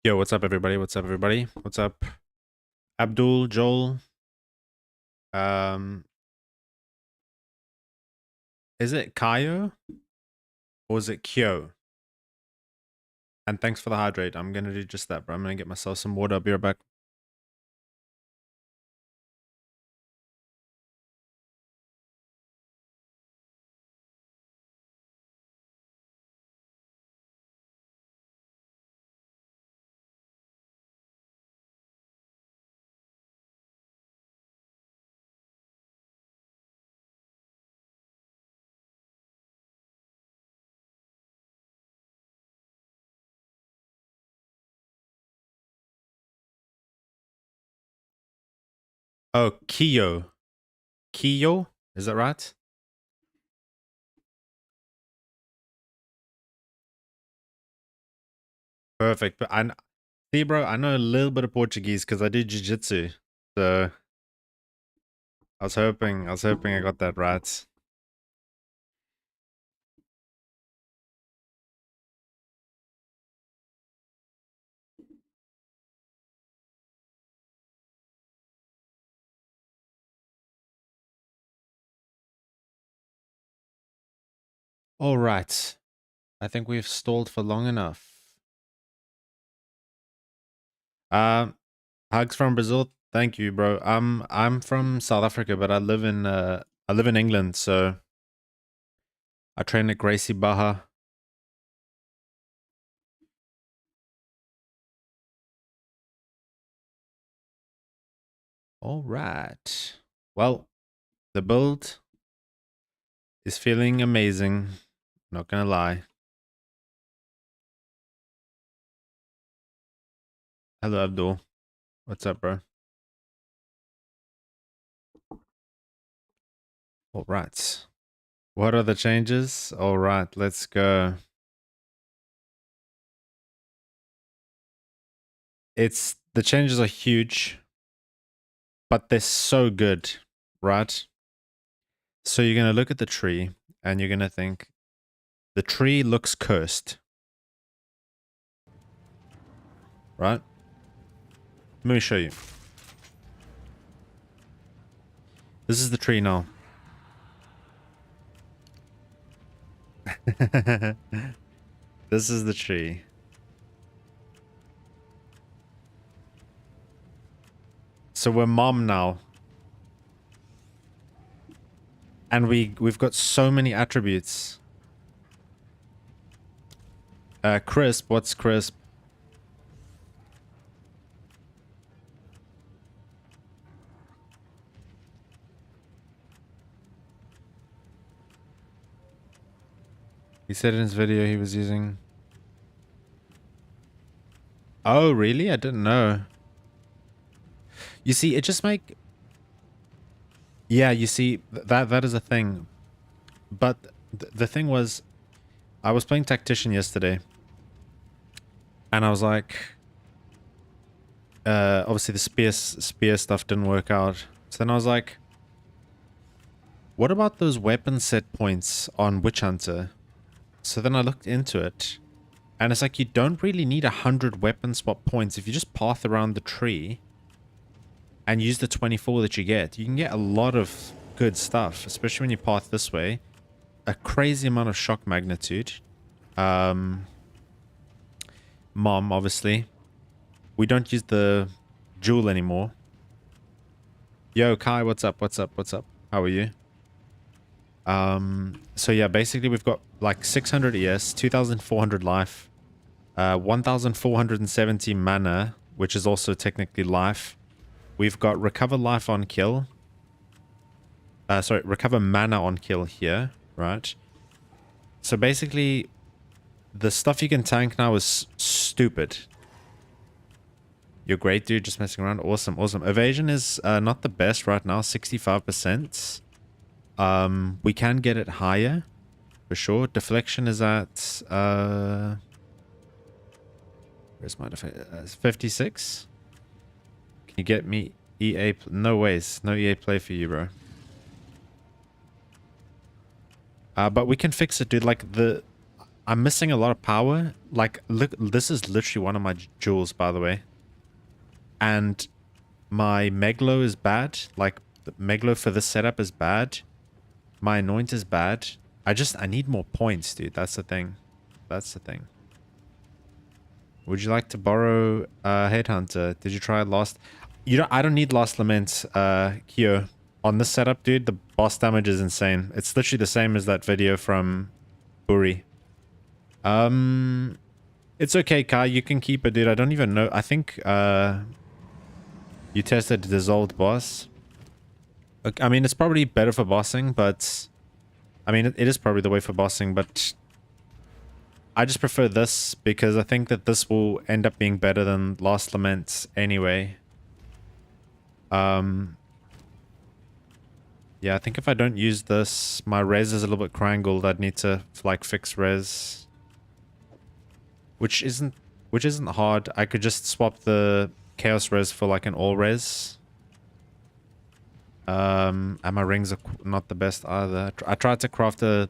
Yo, what's up, everybody? What's up, everybody? What's up, Abdul, Joel? Um, is it Kayo or is it Kyo? And thanks for the hydrate. I'm gonna do just that, bro. I'm gonna get myself some water. I'll be right back. Oh, Kyo. Kyo? Is that right? Perfect. But see, bro, I know a little bit of Portuguese because I do jiu-jitsu. So I was hoping I got that right. All right. I think we've stalled for long enough. Um, Hugs from Brazil. Thank you, bro. I'm from South Africa, but I live in England, so I train at Gracie Baja. All right. Well, the build is feeling amazing. Not gonna lie. Hello, Abdul. What's up, bro? All right. What are the changes? All right, let's go. The changes are huge, but they're so good, right? So you're gonna look at the tree and you're gonna think the tree looks cursed, right? Let me show you. This is the tree now. This is the tree. So we're mom now. And we've got so many attributes. Crisp, what's crisp? He said in his video he was using... Oh, really? I didn't know. You see, it just make... Yeah, you see, that is a thing. But the thing was, I was playing Tactician yesterday. And I was like... obviously the spear stuff didn't work out. So then I was like... What about those weapon set points on Witch Hunter? So then I looked into it. And it's like you don't really need 100 weapon spot points. If you just path around the tree and use the 24 that you can get a lot of good stuff, especially when you path this way. A crazy amount of shock magnitude. Mom, obviously. We don't use the jewel anymore. Yo, Kai, what's up? What's up? What's up? How are you? So yeah, basically we've got like 600 ES, 2,400 life, 1,470 mana, which is also technically life. We've got recover life on kill. Sorry, recover mana on kill here, right? So basically, the stuff you can tank now is stupid. You're great, dude. Just messing around. Awesome, awesome. Evasion is not the best right now, 65%. We can get it higher, for sure. Deflection is at... where's my deflection? 56? Can you get me EA? No ways. No EA play for you, bro. But we can fix it, dude. Like, I'm missing a lot of power. Like, look, this is literally one of my jewels, by the way. And my Meglo is bad. Like, the Meglo for this setup is bad. My Anoint is bad. I need more points, dude. That's the thing. That's the thing. Would you like to borrow Headhunter? Did you try Lost? I don't need Lost Lament, Kyo. On this setup, dude, the boss damage is insane. It's literally the same as that video from Buri. It's okay, Kai. You can keep it, dude. I don't even know. I think, you tested the Dissolved boss. I mean, it's probably better for bossing, but... I mean, it is probably the way for bossing, but... I just prefer this because I think that this will end up being better than Last Lament anyway. Yeah, I think if I don't use this, my res is a little bit crangled. I'd need to, like, fix res. Which isn't hard. I could just swap the Chaos res for, like, an all res. And my rings are not the best either. I tried to craft a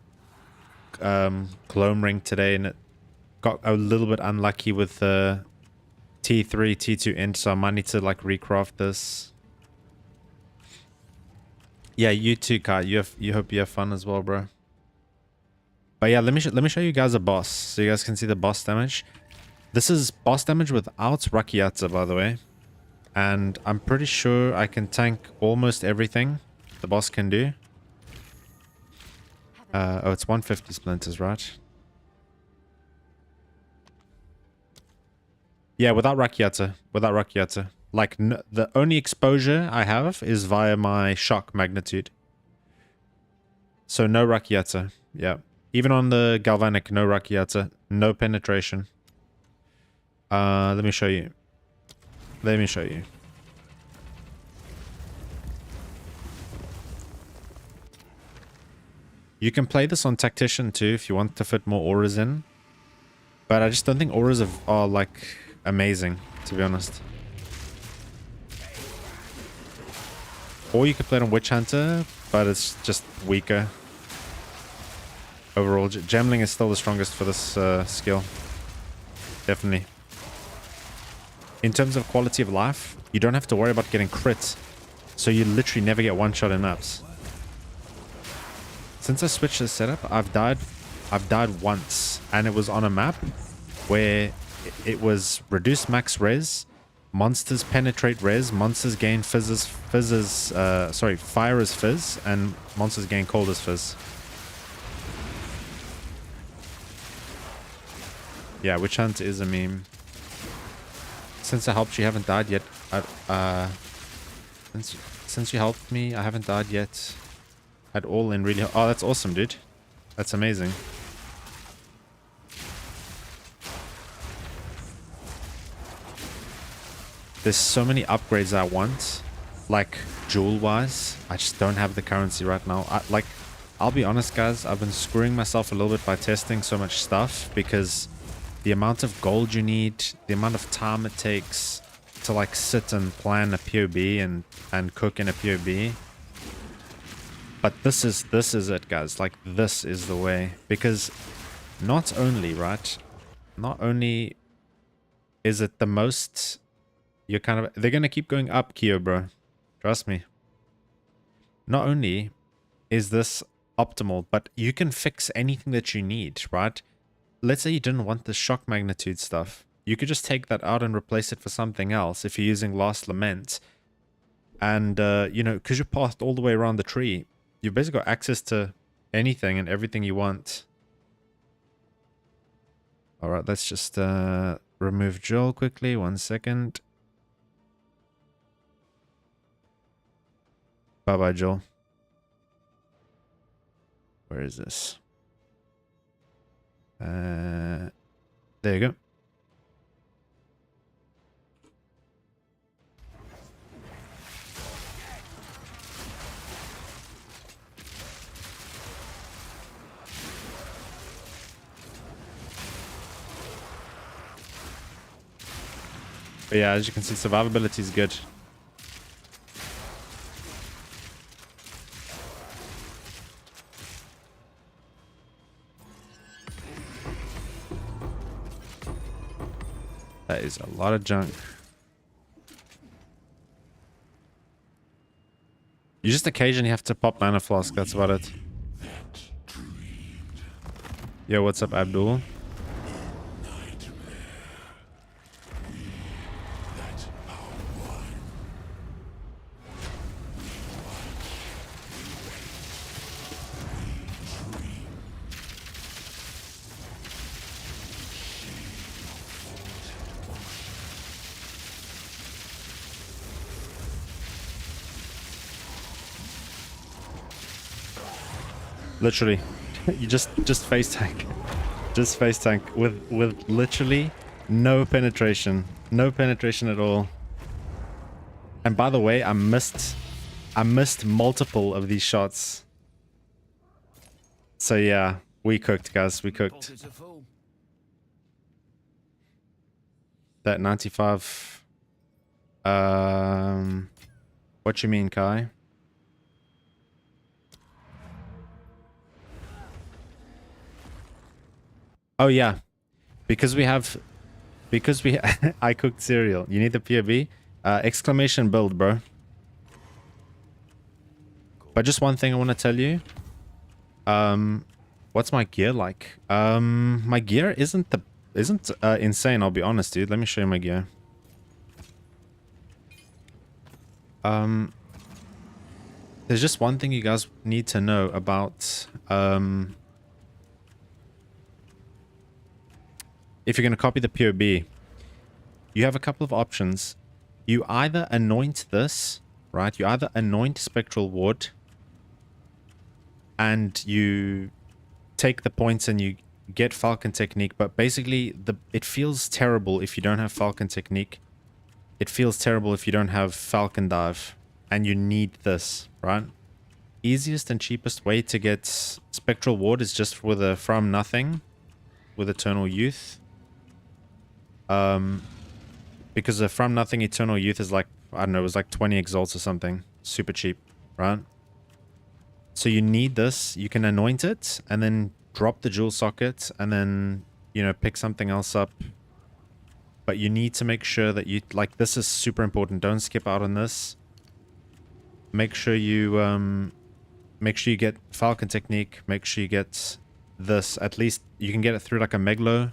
Gloam ring today, and it got a little bit unlucky with the T3, T2 int, so I might need to, like, recraft this. Yeah, you too, Kai. You hope you have fun as well, bro. But yeah, let me show you guys a boss so you guys can see the boss damage. This is boss damage without Rakiata, by the way. And I'm pretty sure I can tank almost everything the boss can do. Oh, it's 150 splinters, right? Yeah, without Rakiata. Without Rakiata. Like, the only exposure I have is via my shock magnitude. So no Rakiata. Yeah. Even on the Galvanic, no Rakiata. No penetration. Let me show you. Let me show you. You can play this on Tactician too if you want to fit more auras in. But I just don't think auras are like amazing, to be honest. Or you could play it on Witch Hunter, but it's just weaker. Overall, Gemling is still the strongest for this skill. Definitely. In terms of quality of life, you don't have to worry about getting crits. So you literally never get one shot in maps. Since I switched this setup, I've died once, and it was on a map where it was reduced max res, monsters penetrate res, monsters gain fire as fizz, and monsters gain cold as fizz. Yeah, Witch Hunt is a meme. Since I helped you, haven't died yet. Since you helped me, I haven't died yet at all in really... Oh, that's awesome, dude. That's amazing. There's so many upgrades I want, like jewel-wise. I just don't have the currency right now. I'll be honest, guys. I've been screwing myself a little bit by testing so much stuff because the amount of gold you need, the amount of time it takes to like sit and plan a POB and cook in a POB. But this is it, guys. Like, this is the way, because not only is it the most, they're gonna keep going up, Kyo, bro. Trust me. Not only is this optimal, but you can fix anything that you need, right? Let's say you didn't want the shock magnitude stuff. You could just take that out and replace it for something else if you're using Last Lament. And, you know, because you're passed all the way around the tree, you've basically got access to anything and everything you want. Alright, let's just remove Joel quickly. 1 second. Bye-bye, Joel. Where is this? There you go. But yeah, as you can see, survivability is good. That is a lot of junk. You just occasionally have to pop mana flask, that's about it. Yo, what's up, Abdul? Literally, you just face tank, just face tank with literally no penetration at all. And by the way, I missed multiple of these shots. So yeah, we cooked, guys. We cooked. That 95. What you mean, Kai? Oh yeah, because we I cooked cereal. You need the POV? Exclamation build, bro. But just one thing I want to tell you. What's my gear like? My gear isn't insane, I'll be honest, dude. Let me show you my gear. There's just one thing you guys need to know about if you're going to copy the POB, you have a couple of options. You either anoint this, right? You either anoint Spectral Ward and you take the points and you get Falcon Technique, but basically it feels terrible if you don't have Falcon Technique. It feels terrible if you don't have Falcon Dive, and you need this, right? Easiest and cheapest way to get Spectral Ward is just with a From Nothing with Eternal Youth. Because the From Nothing Eternal Youth is like, I don't know, it was like 20 exalts or something. Super cheap, right? So you need this. You can anoint it and then drop the jewel socket and then, you know, pick something else up. But you need to make sure that you, like, this is super important. Don't skip out on this. Make sure you get Falcon Technique. Make sure you get this. At least you can get it through like a Meglo.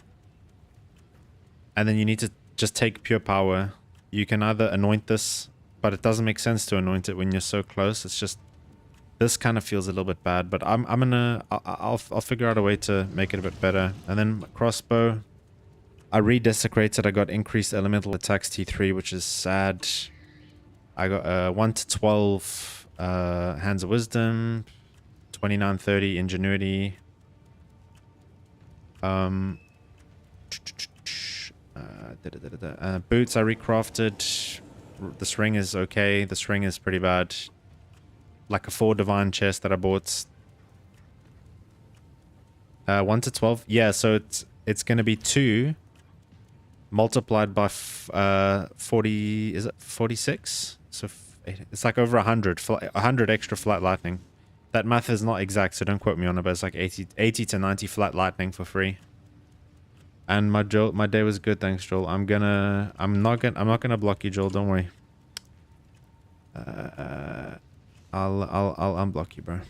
And then you need to just take Pure Power. You can either anoint this, but it doesn't make sense to anoint it when you're so close. It's just, this kind of feels a little bit bad, but I'll figure out a way to make it a bit better. And then Crossbow, I re-desecrated. I got increased elemental attacks T3, which is sad. I got 1 to 12 Hands of Wisdom, 29-30 Ingenuity. Boots I recrafted. This ring is okay. This ring is pretty bad. Like a 4 divine chest that I bought. 1 to 12. Yeah, so it's going to be 2 multiplied by 40. Is it 46? So it's like over 100. 100 extra flat lightning. That math is not exact, so don't quote me on it, but it's like 80 to 90 flat lightning for free. And my day was good, thanks, Joel. I'm not gonna block you, Joel. Don't worry. I'll unblock you, bro.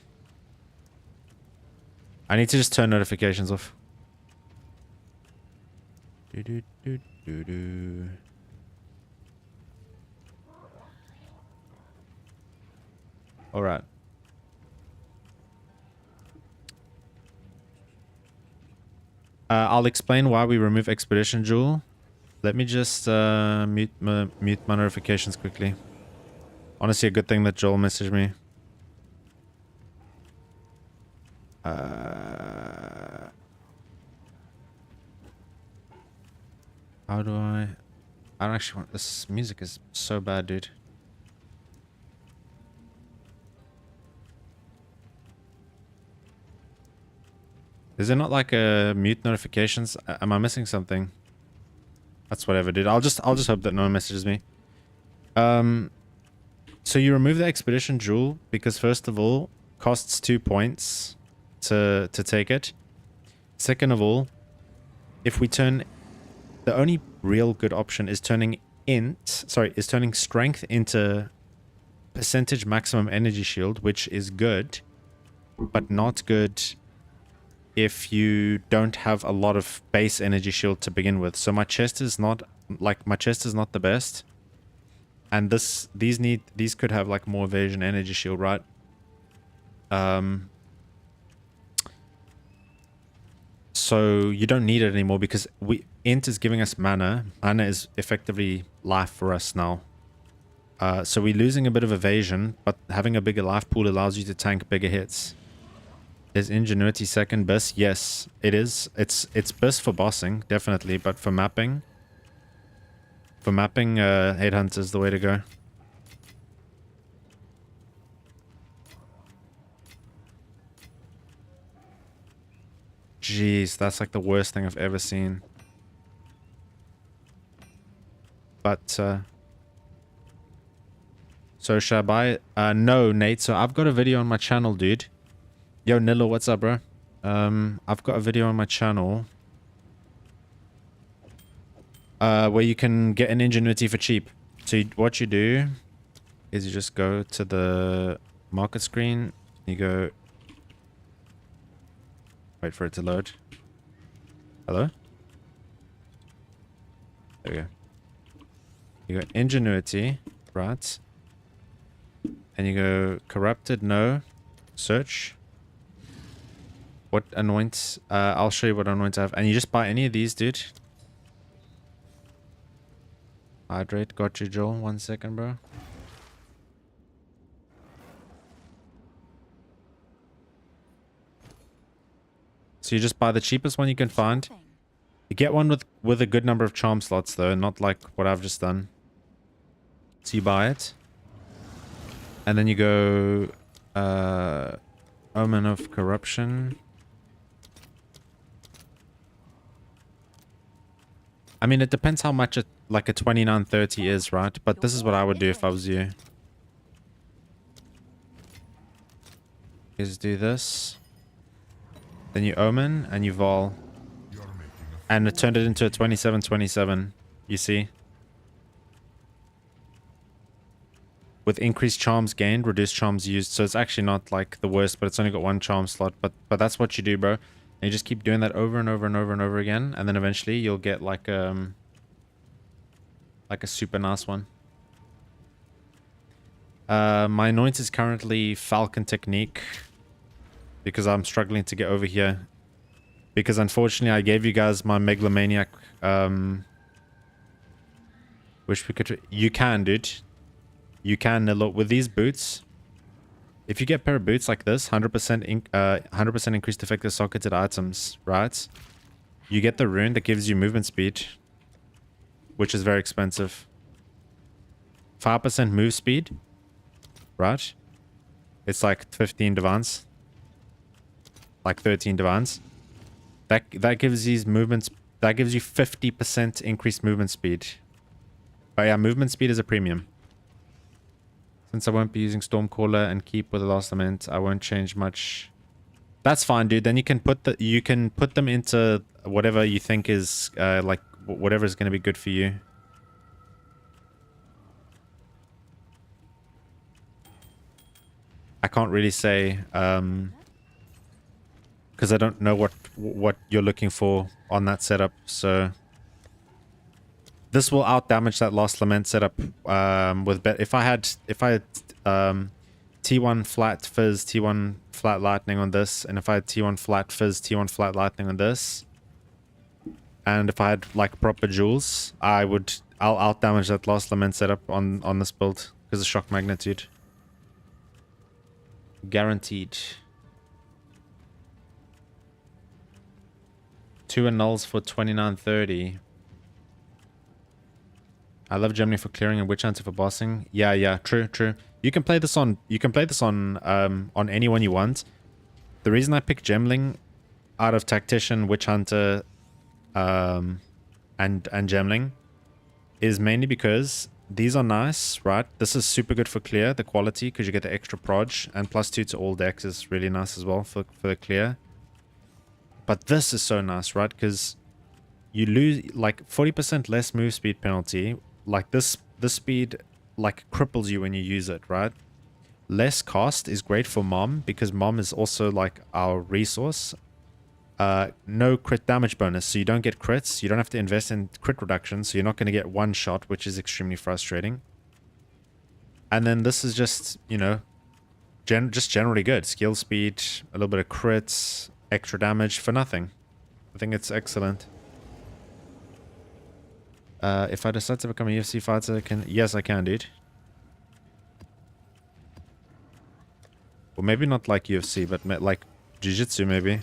I need to just turn notifications off. All right. I'll explain why we remove Expedition Jewel. Let me just mute my notifications quickly. Honestly, a good thing that Joel messaged me. How do I don't actually want... This music is so bad, dude. Is there not like a mute notifications? Am I missing something? That's whatever, dude. I'll just hope that no one messages me. So you remove the Expedition Jewel because, first of all, costs 2 points to take it. Second of all, if we turn... The only real good option is turning strength into percentage maximum energy shield, which is good, but not good if you don't have a lot of base energy shield to begin with. So my chest is not the best, and these could have like more evasion energy shield, right? So you don't need it anymore because int is giving us mana. Mana is effectively life for us now. So we're losing a bit of evasion, but having a bigger life pool allows you to tank bigger hits. Is Ingenuity second BIS? Yes, it is. It's BIS for bossing, definitely, but for mapping, Headhunt is the way to go. Jeez, that's like the worst thing I've ever seen. But, so should I buy it? No, Nate, so I've got a video on my channel, dude. Yo, Nilo, what's up, bro? I've got a video on my channel where you can get an Ingenuity for cheap. So what you do is you just go to the market screen. You go... Wait for it to load. Hello? There we go. You go Ingenuity, right? And you go Corrupted, no. Search. What anoints? I'll show you what anoints I have. And you just buy any of these, dude. Hydrate, got you, Joel. 1 second, bro. So you just buy the cheapest one you can find. You get one with a good number of charm slots, though, not like what I've just done. So you buy it. And then you go... Omen of Corruption. I mean, it depends how much like a 2930 is, right? But this is what I would do if I was you. Is do this. Then you Omen and you Vol. And it turned it into a 2727, you see? With increased charms gained, reduced charms used. So it's actually not like the worst, but it's only got one charm slot. But that's what you do, bro. And you just keep doing that over and over and over and over again. And then eventually you'll get like a super nice one. My anoint is currently Falcon Technique. Because I'm struggling to get over here. Because unfortunately I gave you guys my Megalomaniac. Wish we could... You can, dude. You can, look, with these boots. If you get a pair of boots like this, 100% increased effective socketed items, right? You get the rune that gives you movement speed, which is very expensive. 5% move speed, right? It's like 15 divans, like 13 divans. That gives these movements. That gives you 50% increased movement speed. But yeah, movement speed is a premium. Since I won't be using Stormcaller and keep with the last lament, I won't change much. That's fine, dude. Then you can put them into whatever you think is like whatever is going to be good for you. I can't really say because I don't know what you're looking for on that setup. So this will out damage that Lost Lament setup with bet. If I had T1 flat fizz, T1 flat lightning on this, and if I had T1 flat fizz, T1 flat lightning on this, and if I had like proper jewels, I'll out damage that Lost Lament setup on this build because of shock magnitude. Guaranteed. 2 annuls for 2930. I love Gemling for clearing and Witch Hunter for bossing. Yeah, true. You can play this on anyone you want. The reason I picked Gemling out of Tactician, Witch Hunter, and Gemling is mainly because these are nice, right? This is super good for clear, the quality, because you get the extra proj, and +2 to all decks is really nice as well for the clear. But this is so nice, right? Because you lose like 40% less move speed penalty. Like this speed like cripples you when you use it, right? Less cost is great for Mom because Mom is also like our resource. No crit damage bonus, so you don't get crits. You don't have to invest in crit reduction, so you're not going to get one shot, which is extremely frustrating. And then this is just, you know, just generally good. Skill speed, a little bit of crits, extra damage for nothing. I think it's excellent. If I decide to become a UFC fighter, yes, I can, dude. Well, maybe not like UFC, but like Jiu-Jitsu, maybe.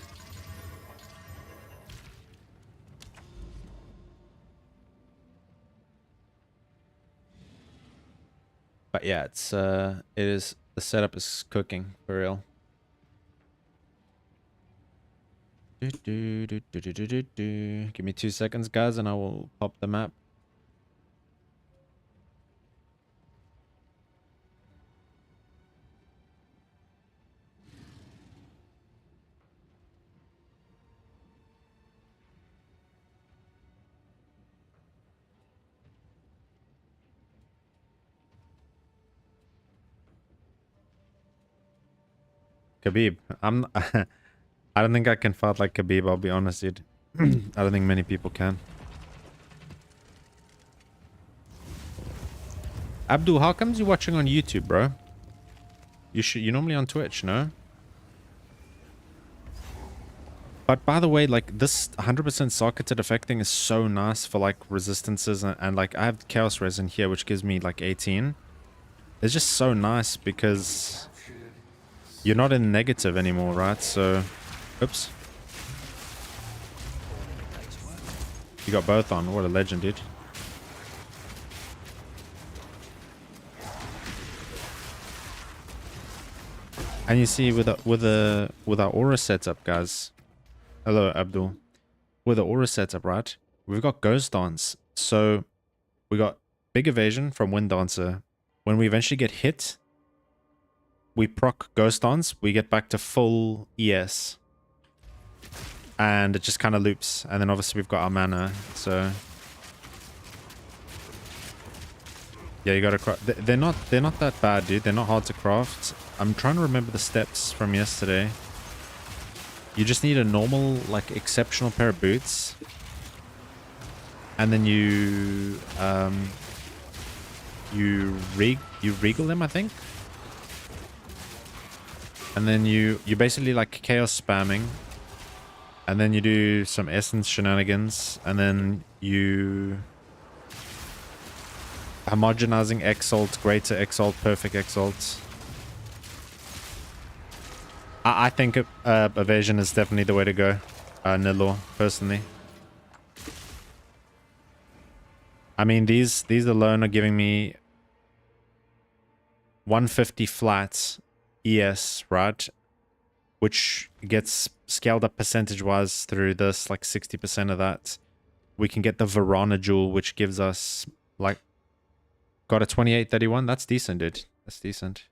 But yeah, the setup is cooking for real. Give me 2 seconds, guys, and I will pop the map. Khabib. I don't think I can fight like Khabib, I'll be honest, dude. I don't think many people can. Abdul, how comes you're watching on YouTube, bro? You're normally on Twitch, no? But by the way, like this 100% socketed effect thing is so nice for like resistances and like I have chaos resin here, which gives me like 18. It's just so nice because you're not in negative anymore, right? So, oops. You got both on. What a legend, dude. And you see with our aura setup, guys. Hello, Abdul. With the aura setup, right? We've got ghost dance. So we got big evasion from Wind Dancer. When we eventually get hit, we proc ghost dance. We get back to full ES. And it just kind of loops. And then obviously we've got our mana. So yeah, you gotta craft. They're not that bad, dude. They're not hard to craft. I'm trying to remember the steps from yesterday. You just need a normal, like, exceptional pair of boots. And then you regal them, I think. And then you basically like chaos spamming. And then you do some essence shenanigans. And then you homogenizing exalt, greater exalt, perfect exalt. I think evasion is definitely the way to go, Nilor, personally. I mean, these alone are giving me 150 flat ES, right? Which gets scaled up percentage-wise through this, like 60% of that. We can get the Varana Jewel, which gives us, like, got a 2831. That's decent, dude. That's decent.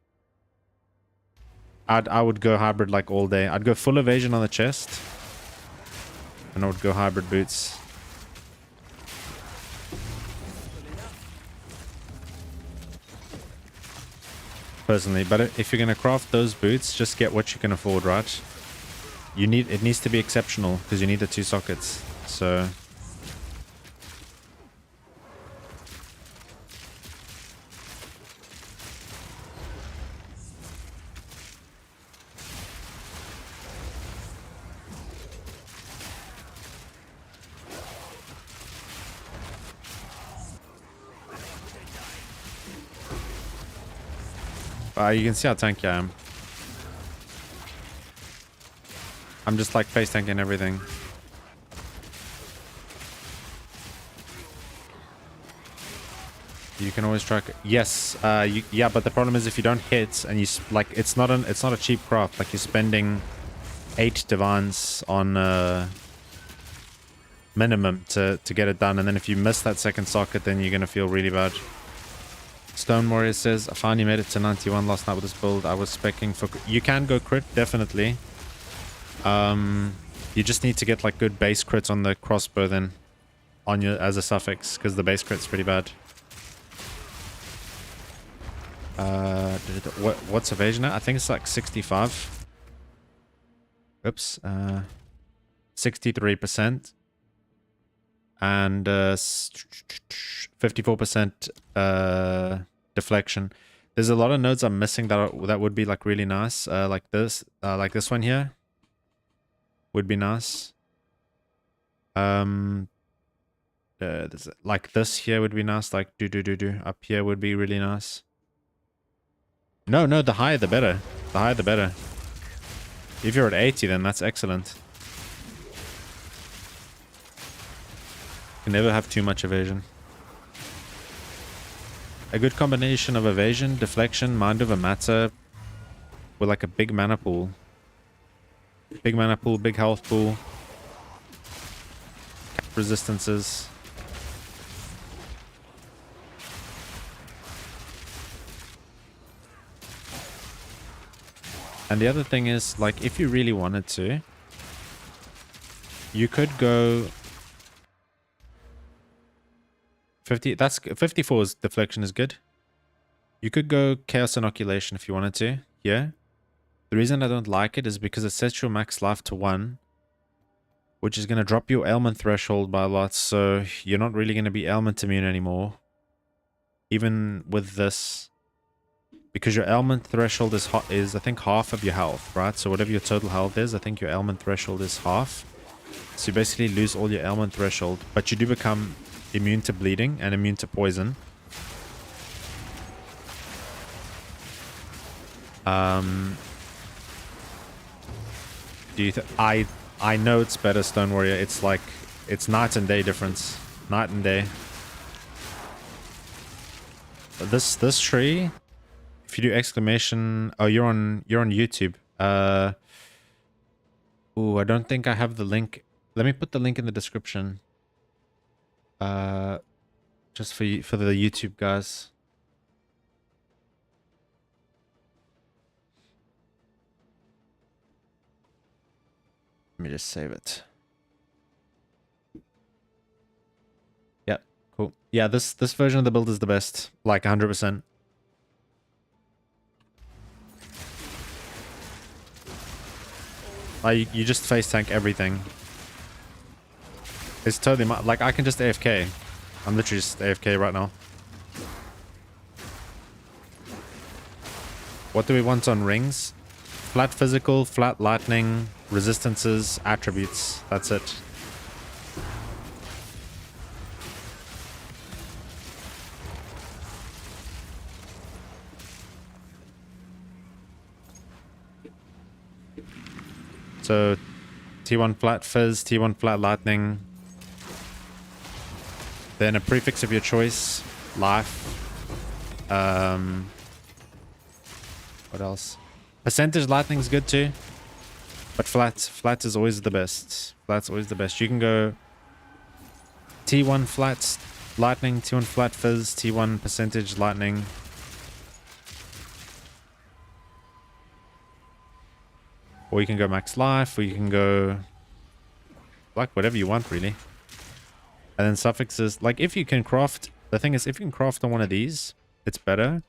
I would go hybrid like all day. I'd go full evasion on the chest. And I would go hybrid boots. Personally, but if you're going to craft those boots, just get what you can afford, right? It needs to be exceptional because you need the 2 sockets. So you can see how tanky I am. I'm just like face tanking everything. You can always track. Yes, yeah, but the problem is if you don't hit and you like, it's not a cheap craft. Like you're spending 8 divines on minimum to get it done, and then if you miss that second socket, then you're gonna feel really bad. Stone Warrior says, I finally made it to 91 last night with this build. I was specking for... You can go crit, definitely. You just need to get like good base crits on the crossbow then. on your as a suffix because the base crit's pretty bad. What's evasion at? I think it's like 65. Oops. 63%. And 54% deflection. There's a lot of nodes I'm missing that would be like really nice. Like this one here would be nice. Like this here would be nice. Like do up here would be really nice. No, the higher the better. The higher the better. If you're at 80, then that's excellent. You can never have too much evasion. A good combination of evasion, deflection, mind over matter, with like a big mana pool. Big mana pool, big health pool. Resistances. And the other thing is, like, if you really wanted to, you could go 50. That's 54's deflection is good. You could go Chaos Inoculation if you wanted to. Yeah. The reason I don't like it is because it sets your max life to 1, which is going to drop your ailment threshold by a lot. So you're not really going to be ailment immune anymore. Even with this. Because your ailment threshold is I think half of your health, right? So whatever your total health is, I think your ailment threshold is half. So you basically lose all your ailment threshold, but you do become immune to bleeding and immune to poison. I know it's better, Stone Warrior. It's like it's night and day difference. Night and day. This tree. If you do exclamation, oh, you're on YouTube. Oh, I don't think I have the link. Let me put the link in the description. Just for the YouTube guys. Let me just save it. Yep, cool. Yeah, this version of the build is the best, like 100%. Like, you just face tank everything. It's totally like I can just AFK. I'm literally just AFK right now. What do we want on rings? Flat physical, flat lightning, resistances, attributes. That's it. So T1 flat fizz, T1 flat lightning. Then a prefix of your choice. Life. What else? Percentage lightning is good too. But flat is always the best. Flat's always the best. You can go T1 flat lightning, T1 flat fizz, T1 percentage lightning. Or you can go max life, or you can go like whatever you want really. And then suffixes, like if you can craft, the thing is if you can craft on one of these, it's better.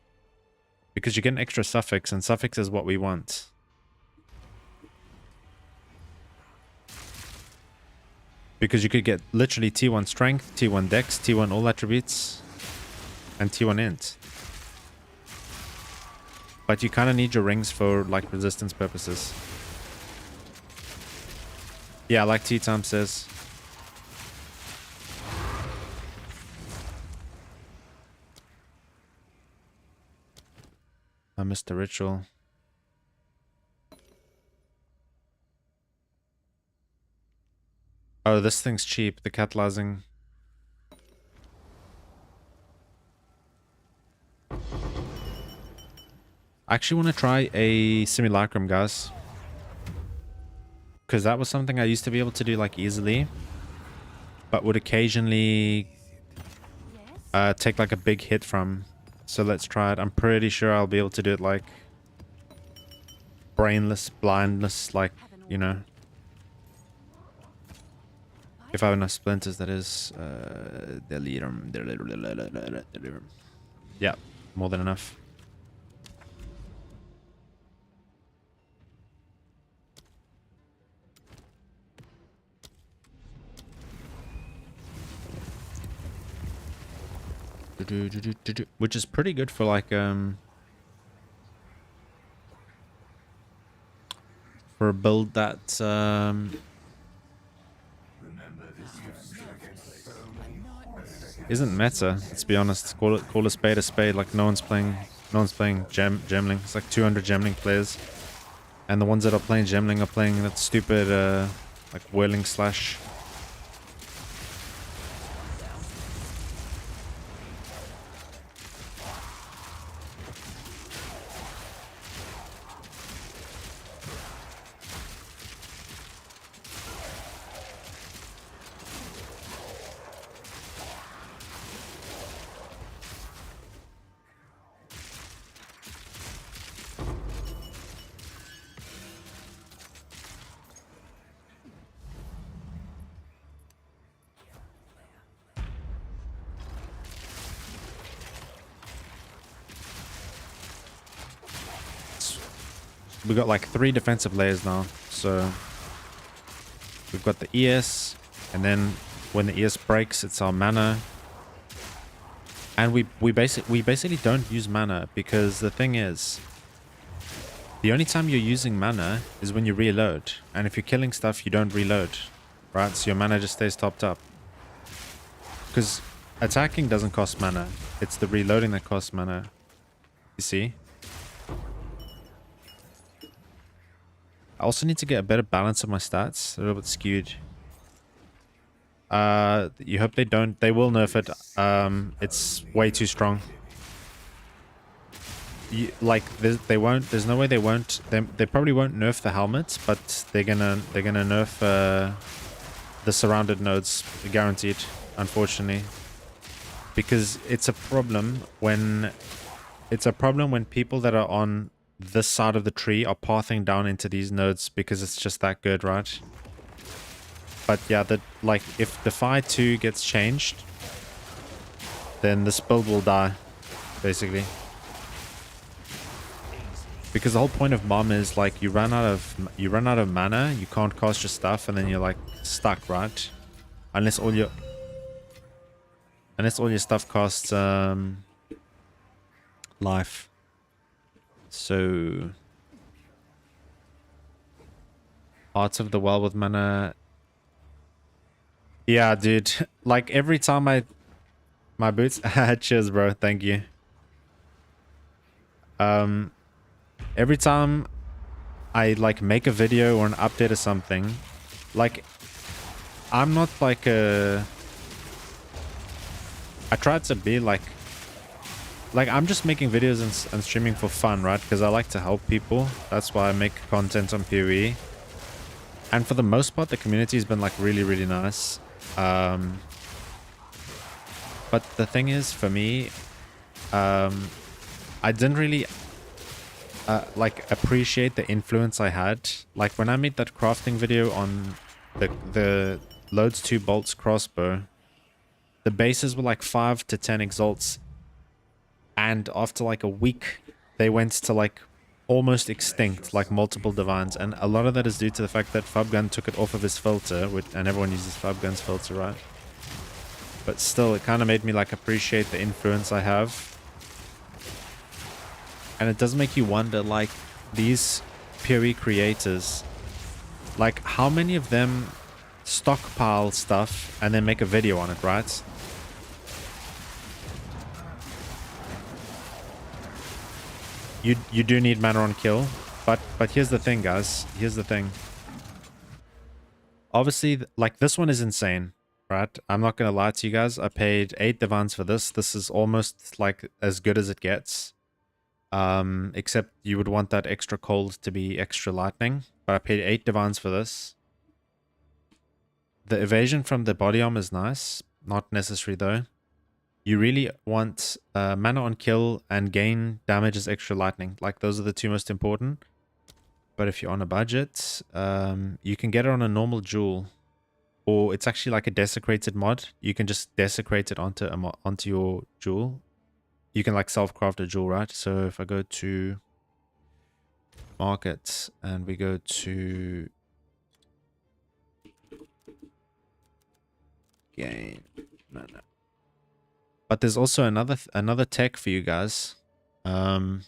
Because you get an extra suffix, and suffix is what we want. Because you could get literally T1 strength, T1 dex, T1 all attributes, and T1 int. But you kind of need your rings for like resistance purposes. Yeah, like T-Time says. I missed the ritual. Oh, this thing's cheap. The catalyzing. I actually want to try a Simulacrum, guys. Because that was something I used to be able to do like easily. But would occasionally take like a big hit from. So let's try it. I'm pretty sure I'll be able to do it like brainless, blindless, like, you know. If I have enough splinters, that is. Yeah, more than enough. Which is pretty good for like for a build that isn't meta. Let's be honest. Call a spade a spade. Like no one's playing Gemling. It's like 200 Gemling players, and the ones that are playing Gemling are playing that stupid like whirling slash. We got like 3 defensive layers now, so we've got the ES, and then when the ES breaks, it's our mana, and we basically don't use mana, because the thing is, the only time you're using mana is when you reload, and if you're killing stuff, you don't reload, right? So your mana just stays topped up, because attacking doesn't cost mana; it's the reloading that costs mana. You see? I also need to get a better balance of my stats. They're a little bit skewed. You hope they don't. They will nerf it. It's way too strong. Like they won't. There's no way they won't. They probably won't nerf the helmet, but they're gonna nerf the surrounded nodes, guaranteed. Unfortunately, because it's a problem when people that are on this side of the tree are pathing down into these nodes because it's just that good, right? But yeah, like if Defy 2 gets changed, then this build will die, basically. Because the whole point of Mom is like you run out of mana, you can't cast your stuff, and then you're like stuck, right? Unless all your stuff costs life. So Hearts of the Well with mana. Yeah, dude. Like every time my boots. Cheers, bro. Thank you. Every time I like make a video or an update or something, like I'm not like I try to be like I'm just making videos and streaming for fun, right? Because I like to help people. That's why I make content on PoE. And for the most part, the community has been like really, really nice. But the thing is, for me, I didn't really like appreciate the influence I had. Like when I made that crafting video on the Loads 2 Bolts crossbow, the bases were like 5 to 10 exalts. And after like a week, they went to like almost extinct, like multiple divines. And a lot of that is due to the fact that Fubgun took it off of his filter, and everyone uses Fubgun's filter, right? But still, it kind of made me like appreciate the influence I have. And it does make you wonder, like, these PoE creators, like how many of them stockpile stuff and then make a video on it, right? You do need mana on kill, but here's the thing, guys. Here's the thing. Obviously, like this one is insane, right? I'm not gonna lie to you guys. I paid 8 divans for this. This is almost like as good as it gets. Except you would want that extra cold to be extra lightning. But I paid 8 divans for this. The evasion from the body armor is nice. Not necessary though. You really want mana on kill and gain damage as extra lightning. Like those are the 2 most important. But if you're on a budget, you can get it on a normal jewel. or it's actually like a desecrated mod. You can just desecrate it onto onto your jewel. You can like self-craft a jewel, right? So if I go to market and we go to game, no. But there's also another tech for you guys, that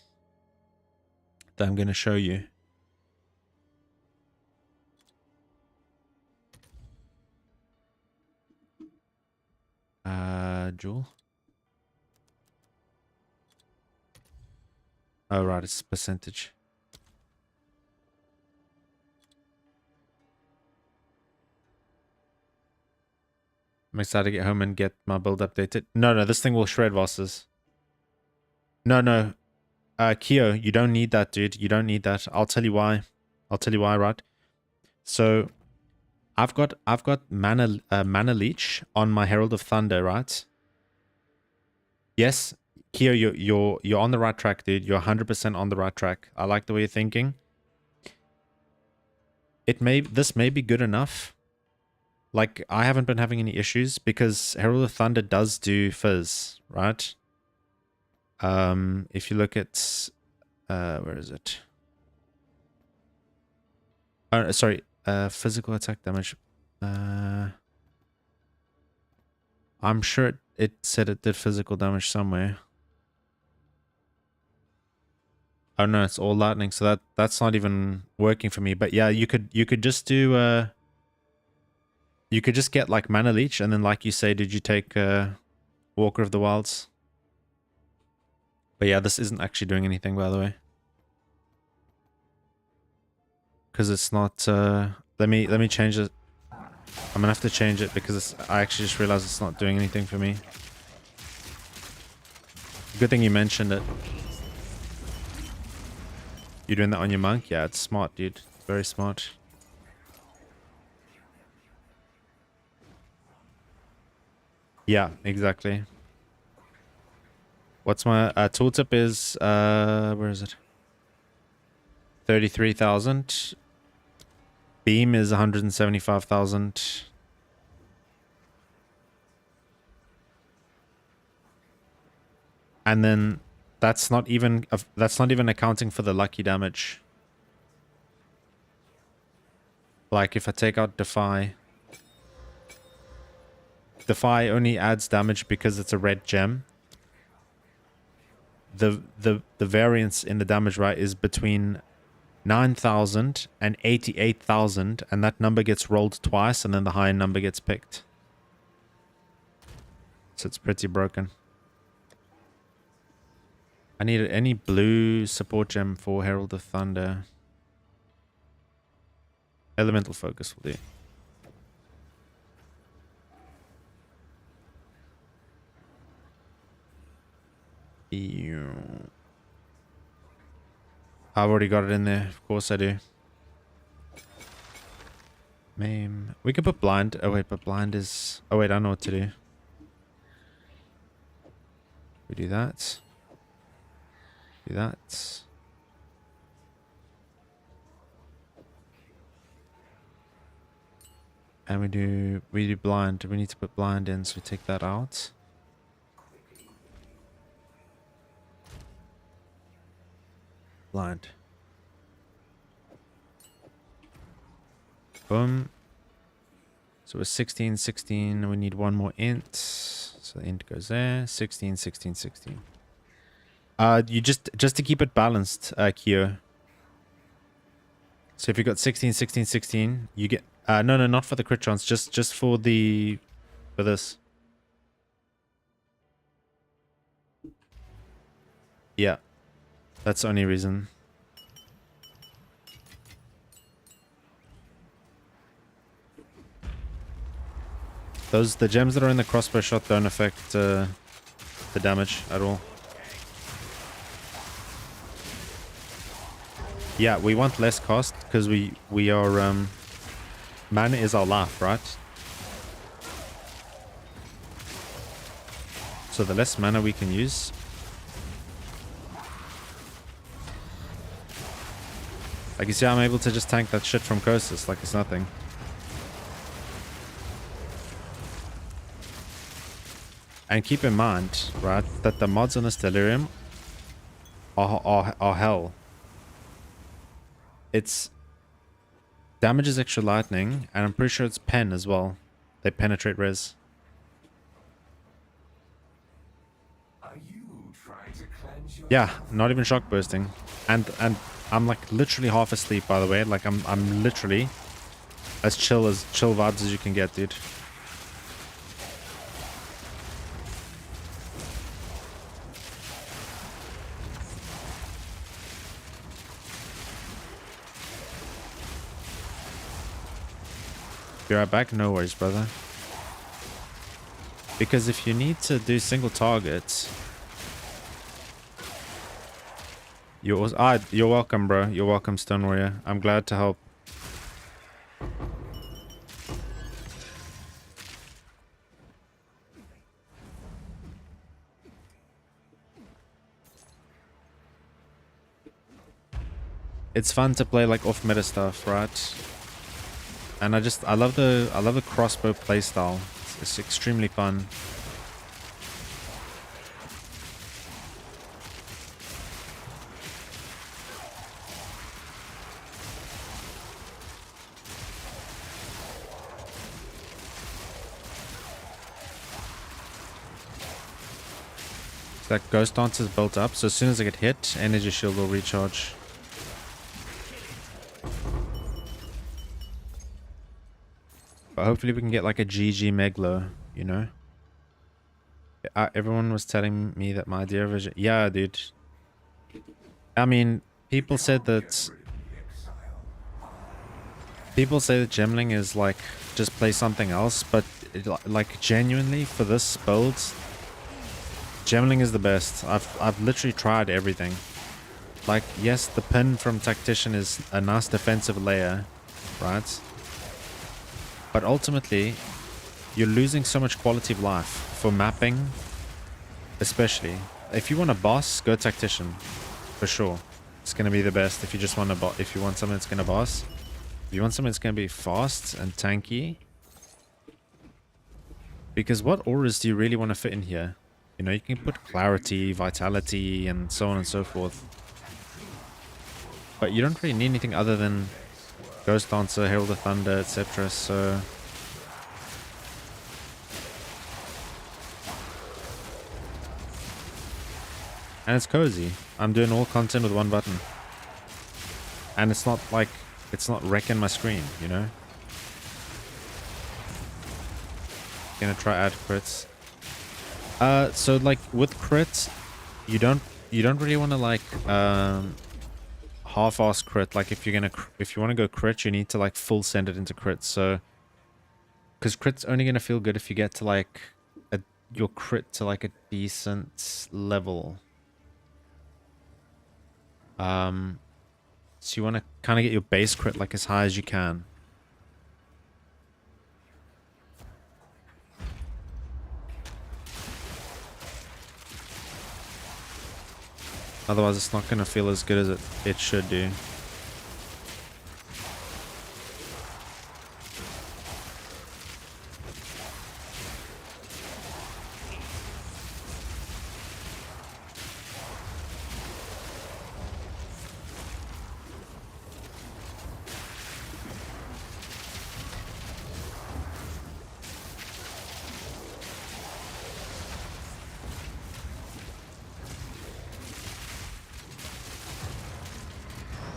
I'm going to show you. Jewel. Oh right, it's percentage. I'm excited to get home and get my build updated. No, this thing will shred bosses. No. Keo, you don't need that, dude. You don't need that. I'll tell you why. Right? So, I've got mana leech on my Herald of Thunder, right? Yes, Keo, you're on the right track, dude. You're 100% on the right track. I like the way you're thinking. This may be good enough. Like, I haven't been having any issues because Herald of Thunder does do fizz, right? If you look at, where is it? Oh, sorry, physical attack damage. I'm sure it said it did physical damage somewhere. Oh no, it's all lightning, so that's not even working for me. But yeah, you could just do you could just get like mana leech, and then like you say, did you take Walker of the Wilds? But yeah, this isn't actually doing anything, by the way, because it's not. Let me change it. I'm gonna have to change it because I actually just realized it's not doing anything for me. Good thing you mentioned it. You're doing that on your monk? Yeah, it's smart, dude. Very smart. Yeah, exactly. What's my tooltip is, where is it? 33,000. Beam is 175,000. And then that's not even accounting for the lucky damage. Like if I take out Defy only adds damage because it's a red gem. The variance in the damage, right, is between 9,000 and 88,000, and that number gets rolled twice, and then the higher number gets picked. So it's pretty broken. I need any blue support gem for Herald of Thunder. Elemental Focus will do. I've already got it in there. Of course I do. Maim. We can put blind. Oh wait, but blind is... Oh wait, I know what to do. We do that. Do that. And we do blind. We need to put blind in, so we take that out. Blind. Boom. So we're 16, 16. We need one more int. So the int goes there. 16, 16, 16. You just to keep it balanced, Kyo. So if you got 16, 16, 16, you get... no, not for the crit chance. Just for the... For this. Yeah. That's the only reason. The gems that are in the crossbow shot don't affect the damage at all. Yeah, we want less cost because we are mana is our life, right? So the less mana we can use. Like you see, I'm able to just tank that shit from Kosis like it's nothing. And keep in mind, right, that the mods on this delirium are hell. It's damages extra lightning, and I'm pretty sure it's pen as well. They penetrate res. Yeah, not even shock bursting. And I'm like literally half asleep, by the way. Like I'm literally as chill vibes as you can get, dude. Be right back. No worries, brother. Because if you need to do single targets, you're welcome, bro. You're welcome, Stone Warrior. I'm glad to help. It's fun to play like off meta stuff, right? And I love the crossbow playstyle. It's extremely fun. That ghost dance is built up, so as soon as I get hit, energy shield will recharge. But hopefully we can get like a GG Meglo, you know? Everyone was telling me that my idea vision... Yeah, dude. I mean, people said that Gemling is like, just play something else, but like genuinely for this build, Gemling is the best. I've literally tried everything. Like, yes, the pin from Tactician is a nice defensive layer, right? But ultimately, you're losing so much quality of life for mapping, especially. If you want a boss, go Tactician, for sure. It's gonna be the best if you just want a if you want something that's gonna boss. If you want something that's gonna be fast and tanky. Because what auras do you really want to fit in here? You know, you can put clarity, vitality, and so on and so forth. But you don't really need anything other than Ghost Dancer, Herald of Thunder, etc. So and it's cozy. I'm doing all content with one button. And it's not like it's not wrecking my screen, you know? Gonna try add crits. So like with crits, you don't really want to like half-ass crit. Like if you want to go crit, you need to like full send it into crit. So because crit's only gonna feel good if you get to like your crit to like a decent level. So you want to kind of get your base crit like as high as you can. Otherwise it's not going to feel as good as it should do.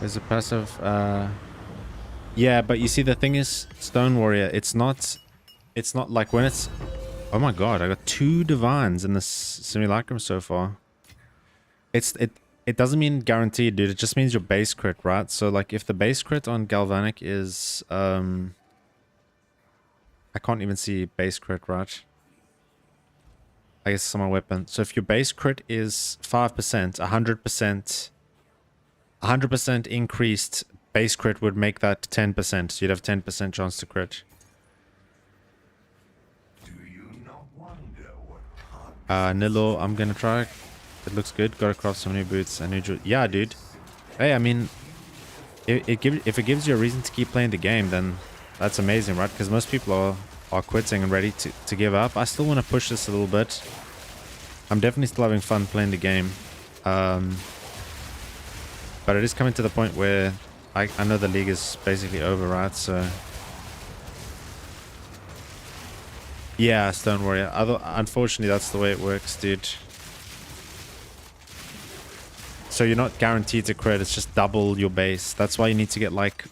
There's a passive, yeah, but you see the thing is, Stone Warrior, it's not like when it's, oh my god, I got 2 divines in this Simulacrum so far. It doesn't mean guaranteed, dude, it just means your base crit, right? So like if the base crit on Galvanic is, I can't even see base crit, right? I guess it's on my weapon. So if your base crit is 5%, 100% increased base crit would make that 10%. So you'd have 10% chance to crit. Nilo, I'm gonna try. It looks good. Gotta craft so many boots. Yeah, dude. Hey, I mean, if it gives you a reason to keep playing the game, then that's amazing, right? Because most people are are quitting and ready to give up. I still want to push this a little bit. I'm definitely still having fun playing the game. But it is coming to the point where I know the league is basically over, right? So yeah, Stone Warrior. Unfortunately, that's the way it works, dude. So you're not guaranteed to crit. It's just double your base. That's why you need to get, like,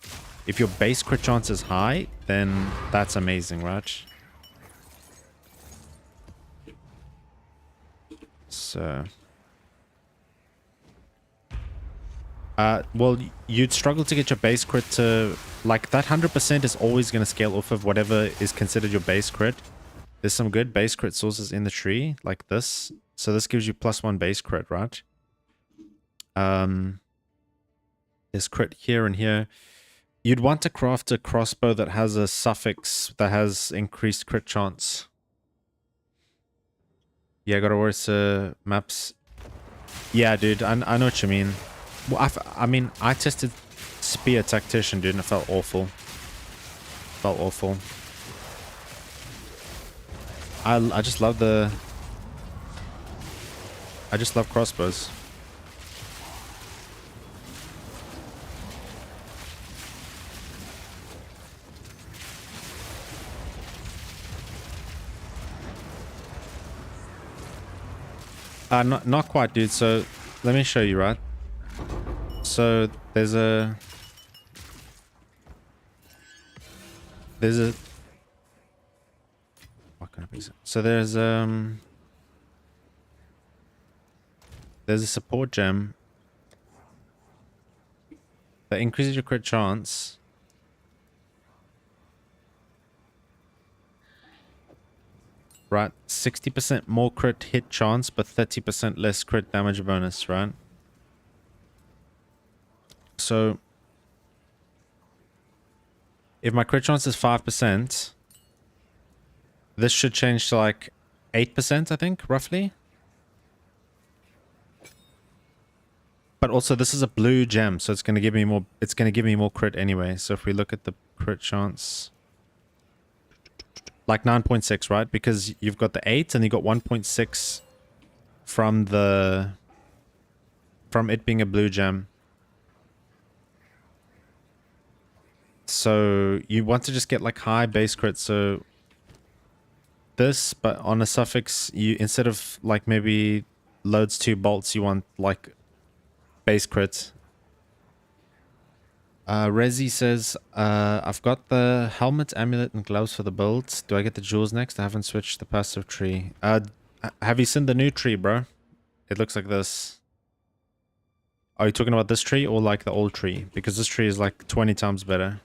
if your base crit chance is high, then that's amazing, right? So well, you'd struggle to get your base crit to, like, that 100% is always going to scale off of whatever is considered your base crit. There's some good base crit sources in the tree, like this. So this gives you +1 base crit, right? There's crit here and here. You'd want to craft a crossbow that has a suffix that has increased crit chance. Yeah, gotta worse maps. Yeah, dude, I know what you mean. Well, I mean, I tested Spear Tactician, dude, and it felt awful. Felt awful. I just love the... I just love crossbows. Not quite, dude. So let me show you, right? So there's a what kind of piece? So there's a support gem that increases your crit chance. Right, 60% more crit hit chance, but 30% less crit damage bonus, right? So if my crit chance is 5%, this should change to like 8%, I think, roughly. But also this is a blue gem, so it's going to give me more, it's going to give me more crit anyway. So if we look at the crit chance, like 9.6, right? Because you've got the 8 and you got 1.6 from it being a blue gem. So you want to just get like high base crit. So this, but on a suffix, you, instead of like maybe loads 2 bolts, you want like base crit. Rezi says, I've got the helmet, amulet, and gloves for the build. Do I get the jewels next? I haven't switched the passive tree. Have you seen the new tree, bro? It looks like this. Are you talking about this tree or like the old tree? Because this tree is like 20 times better.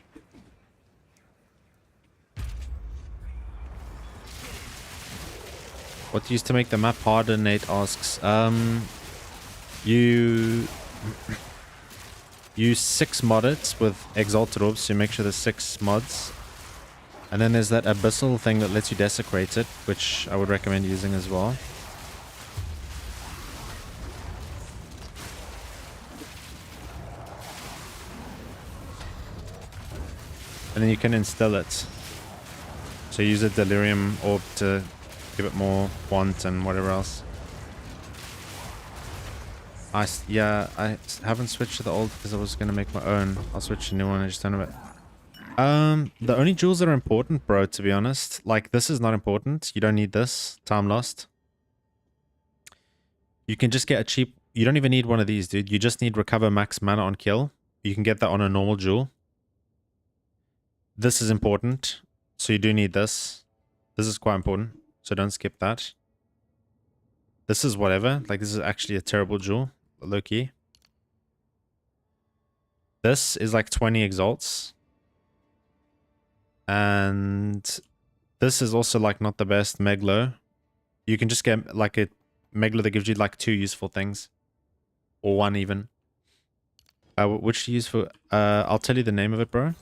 What used to make the map harder, Nate asks. You use 6 moddits with exalted orbs, so you make sure there's 6 mods. And then there's that abyssal thing that lets you desecrate it, which I would recommend using as well. And then you can instill it. So use a delirium orb to give it more want and whatever else. Yeah, I haven't switched to the old because I was going to make my own. I'll switch to a new one. I just don't know it. The only jewels that are important, bro, to be honest, like this is not important. You don't need this. Time lost. You can just get a cheap... You don't even need one of these, dude. You just need recover max mana on kill. You can get that on a normal jewel. This is important. So you do need this. This is quite important. So don't skip that. This is whatever. Like this is actually a terrible jewel. Low key. This is like 20 exalts. And this is also like not the best Meglo. You can just get like a Meglo that gives you like 2 useful things. Or 1 even. Which to use for... I'll tell you the name of it, bro.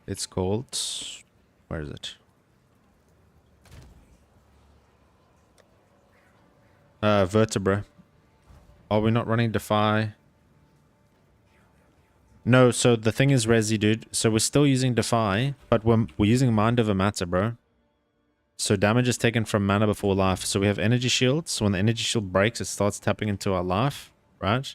It's called... Where is it? Vertebra. Are we not running Defy? No, so the thing is, Resi, dude. So we're still using Defy, but we're using Mind Over Matter, bro. So damage is taken from mana before life. So we have energy shields. So when the energy shield breaks, it starts tapping into our life, right?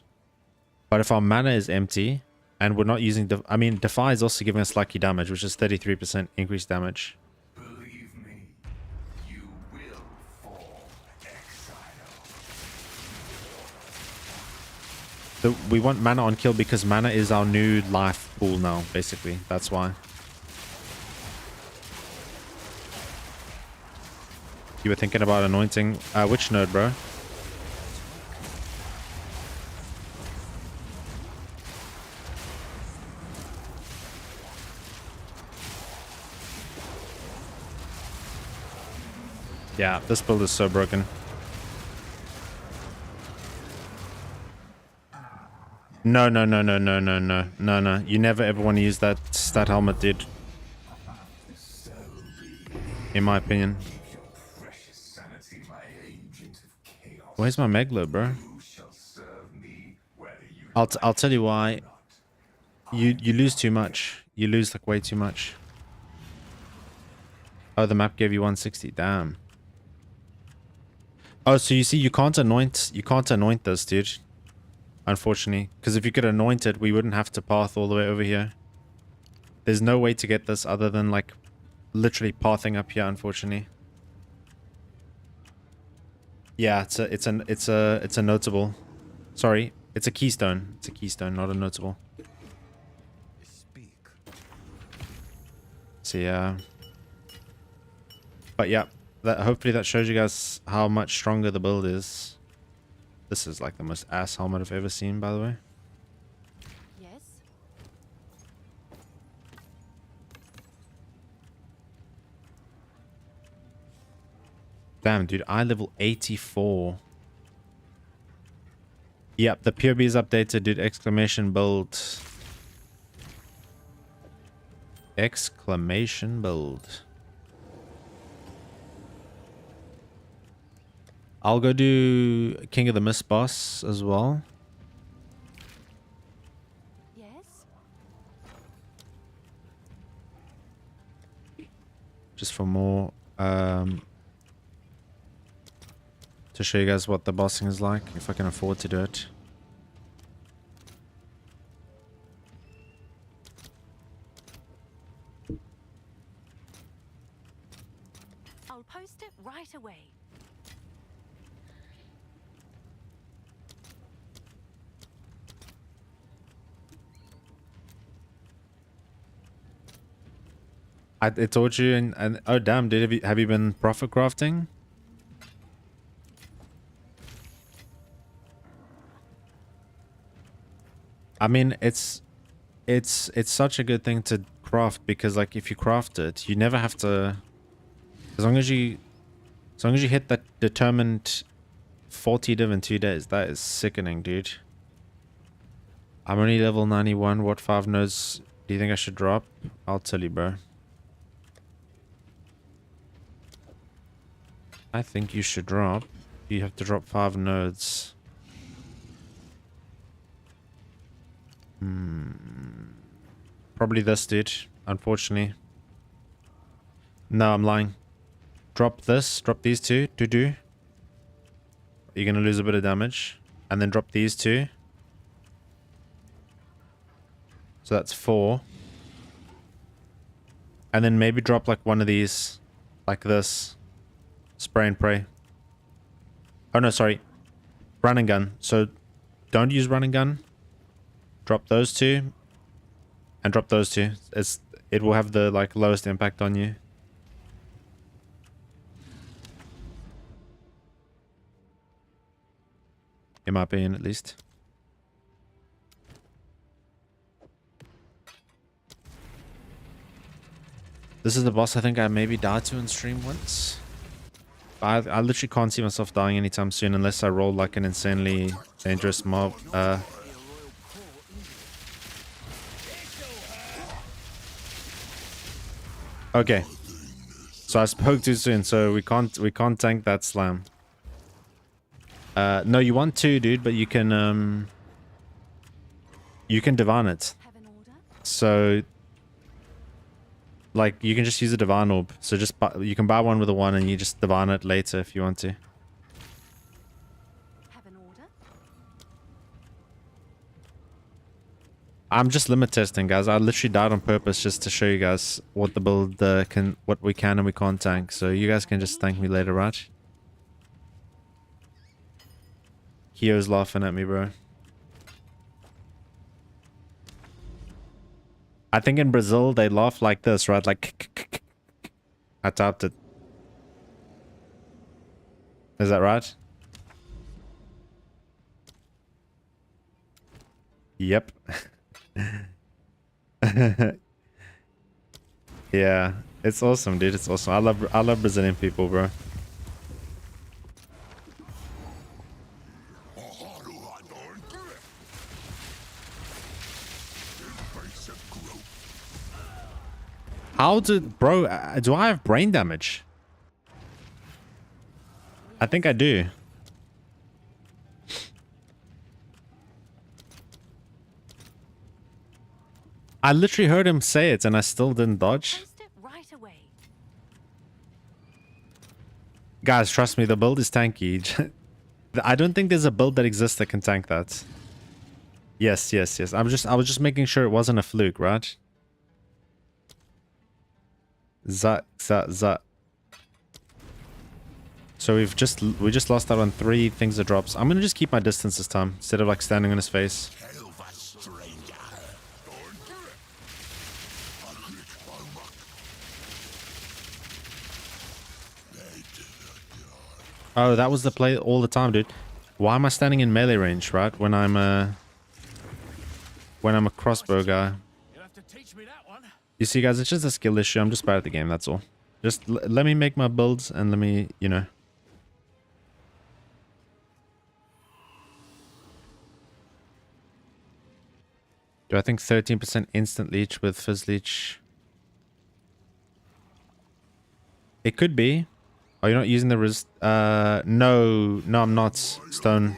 But if our mana is empty and we're not using... I mean, Defy is also giving us lucky damage, which is 33% increased damage. Believe me, you will fall, exile. So we want mana on kill because mana is our new life pool now, basically. That's why. You were thinking about anointing... which node, bro? Yeah, this build is so broken. No, no, no, no, no, no, no, no, no. You never ever want to use that stat helmet, dude. In my opinion. Where's my Meglo, bro? I'll tell you why. You lose too much. You lose like way too much. Oh, the map gave you 160. Damn. Oh, so you see, you can't anoint this, dude. Unfortunately, because if you could anoint it, we wouldn't have to path all the way over here. There's no way to get this other than like literally pathing up here, unfortunately. Yeah, it's a notable. Sorry, it's a keystone. It's a keystone, not a notable. So yeah. But yeah, hopefully that shows you guys how much stronger the build is. This is like the most ass helmet I've ever seen, by the way. Yes. Damn, dude, I level 84. Yep, the POB is updated, dude. Exclamation build. Exclamation build. I'll go do King of the Mist boss as well. Yes. Just for more, to show you guys what the bossing is like, if I can afford to do it. I'll post it right away. I told you, and oh damn, dude, have you been profit crafting? I mean, it's such a good thing to craft because like if you craft it, you never have to, as long as you hit that determined 40 div in 2 days. That is sickening, dude. I'm only level 91. What 5 nodes do you think I should drop? I'll tell you, bro. I think you should drop. You have to drop 5 nodes. Probably this, dude. Unfortunately. No, I'm lying. Drop this. Drop these two. You're gonna lose a bit of damage. And then drop these two. So that's 4. And then maybe drop like one of these. Like this. Spray and pray. Oh no, sorry. Run and gun. So don't use run and gun. Drop those two. And drop those two. It will have the like lowest impact on you. In my opinion, at least. This is the boss I think I maybe died to in stream once. I literally can't see myself dying anytime soon unless I roll like an insanely dangerous mob. Okay. So I spoke too soon, so we can't tank that slam. No, you want to, dude, but you can divine it. Have an So, like, you can just use a divine orb. So just buy, you can buy one with a 1 and you just divine it later if you want to. Have an order? I'm just limit testing, guys. I literally died on purpose just to show you guys what the build what we can and we can't tank. So you guys can just thank me later, right? Kyo's laughing at me, bro. I think in Brazil they laugh like this, right? Like I tapped it. Is that right? Yep. Yeah, it's awesome, dude. It's awesome. I love Brazilian people, bro. How did, bro? Do I have brain damage? I think I do. I literally heard him say it and I still didn't dodge. Post it right away. Guys, trust me, the build is tanky. I don't think there's a build that exists that can tank that. Yes, yes, yes. I was just making sure it wasn't a fluke, right? Zat. So we just lost out on 3 things that drops. I'm gonna just keep my distance this time instead of like standing on his face. Oh, that was the play all the time, dude. Why am I standing in melee range, right? When I'm a crossbow guy. You'll have to teach me that one. You see, guys, it's just a skill issue. I'm just bad at the game, that's all. Just let me make my builds and let me, you know. Do I think 13% instant leech with fizz leech? It could be. Are you not using the res? No, I'm not. Stone.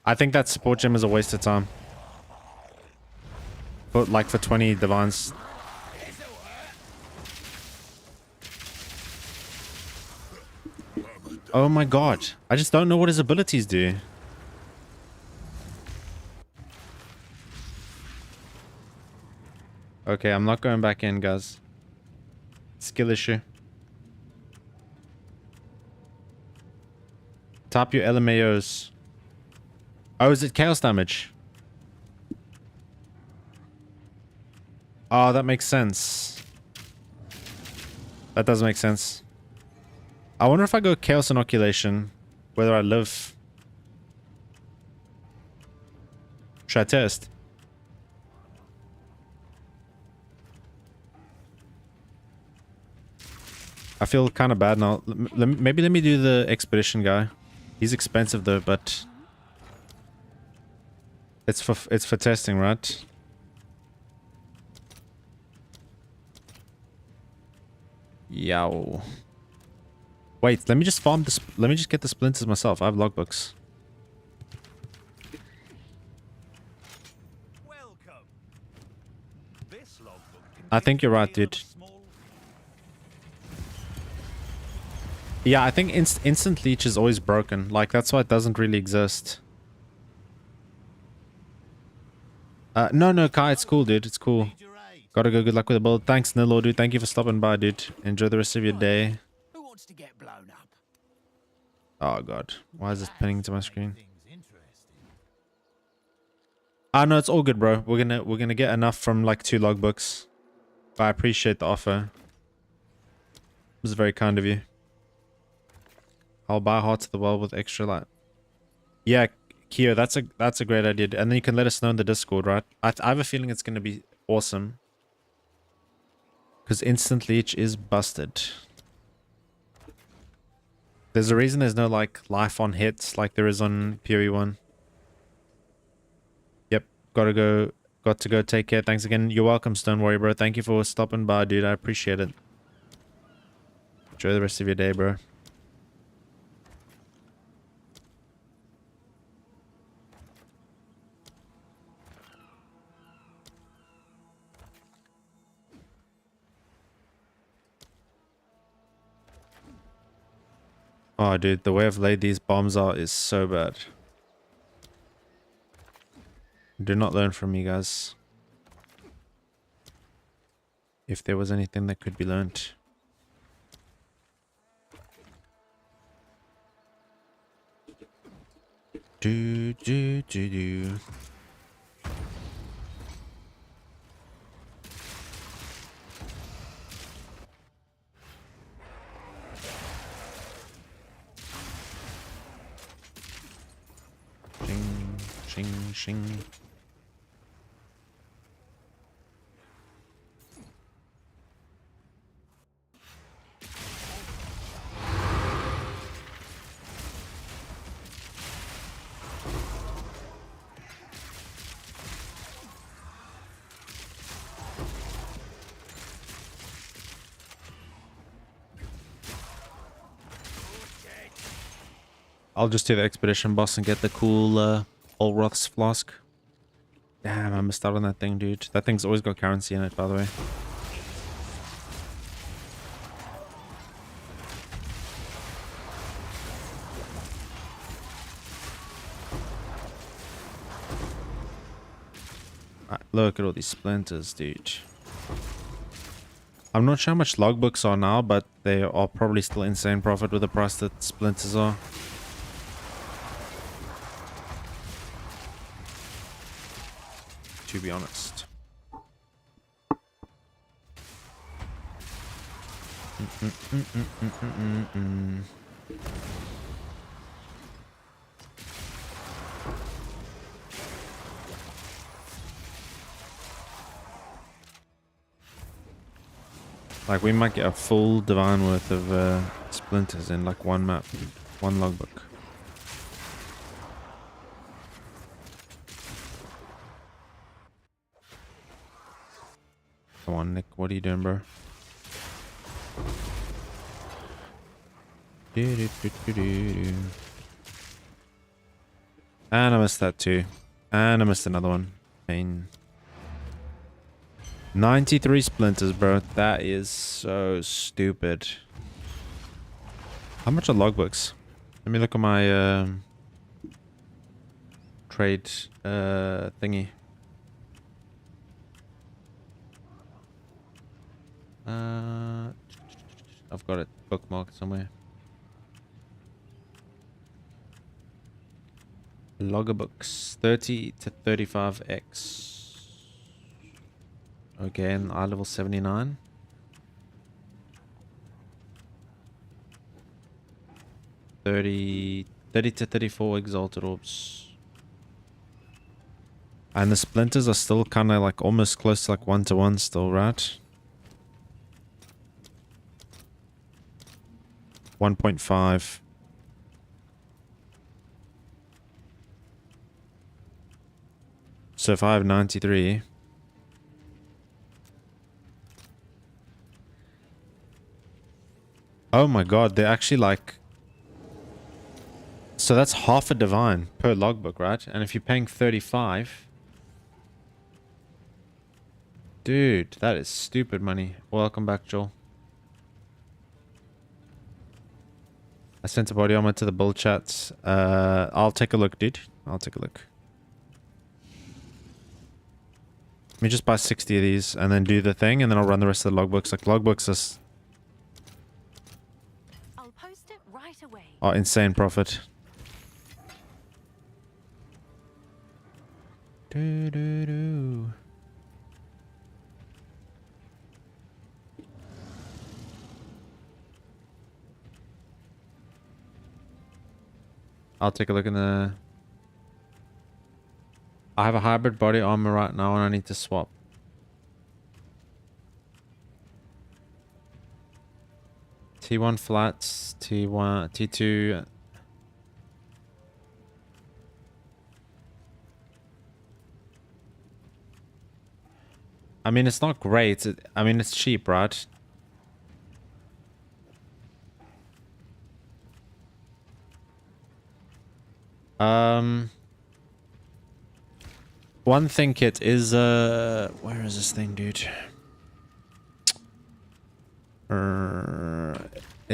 I think that support gem is a waste of time. But like for 20 divines. Oh my god. I just don't know what his abilities do. Okay, I'm not going back in, guys. Skill issue. Tap your LMAOs. Oh, is it chaos damage? Oh, that makes sense. That does make sense. I wonder if I go chaos inoculation, whether I live. Should I test? I feel kind of bad now. Maybe let me do the expedition guy. He's expensive though, but it's for testing, right? Yow. Wait, let me just farm this. Let me just get the splinters myself. I have logbooks. Welcome. This logbook I think you're right, dude. Yeah, I think instant leech is always broken. Like, that's why it doesn't really exist. No, Kai, it's cool, dude. It's cool. Gotta go. Good luck with the build. Thanks, Nilo, dude. Thank you for stopping by, dude. Enjoy the rest of your day. Who wants to get blown up? Oh, God. Why is this pinning to my screen? Ah, no, it's all good, bro. We're gonna get enough from, like, 2 logbooks. But I appreciate the offer. It was very kind of you. I'll buy Hearts of the World with extra light. Yeah, Kyo, that's a great idea. And then you can let us know in the Discord, right? I have a feeling it's going to be awesome. Because instant leech is busted. There's a reason there's no, like, life on hits like there is on Fury 1. Yep, got to go. Take care. Thanks again. You're welcome, Stone Warrior, bro. Thank you for stopping by, dude. I appreciate it. Enjoy the rest of your day, bro. Oh, dude, the way I've laid these bombs out is so bad. Do not learn from me, guys. If there was anything that could be learnt. Do. Shing, shing, shing. I'll just do the expedition boss and get the cool Olroth's flask. Damn, I missed out on that thing, dude. That thing's always got currency in it, by the way. Look at all these splinters, dude. I'm not sure how much logbooks are now, but they are probably still insane profit with the price that splinters are. To be honest. Like, we might get a full divine worth of splinters in like one map, one logbook. Come on, Nick, what are you doing, bro? And I missed that too. And I missed another one. Pain. 93 splinters, bro. That is so stupid. How much are logbooks? Let me look at my trade thingy. I've got it bookmarked somewhere. Loggerbooks 30 to 35x. Okay, and eye level 79. 30 to 34 exalted orbs. And the splinters are still kind of like almost close to like 1-to-1 still, right? 1.5. So if I have 93, oh my god, they're actually like, so that's half a divine per logbook, right? And if you're paying 35, dude, that is stupid money. Welcome back, Joel. I sent a body armor to the bull chats. I'll take a look, dude. I'll take a look. Let me just buy 60 of these and then do the thing, and then I'll run the rest of the logbooks. Like, logbooks I'll post it right away. are insane profit. Do. I'll take a look in the... I have a hybrid body armor right now and I need to swap. T1 flats, T1, T2. I mean, it's not great. I mean, it's cheap, right? One thing kit is where is this thing, dude?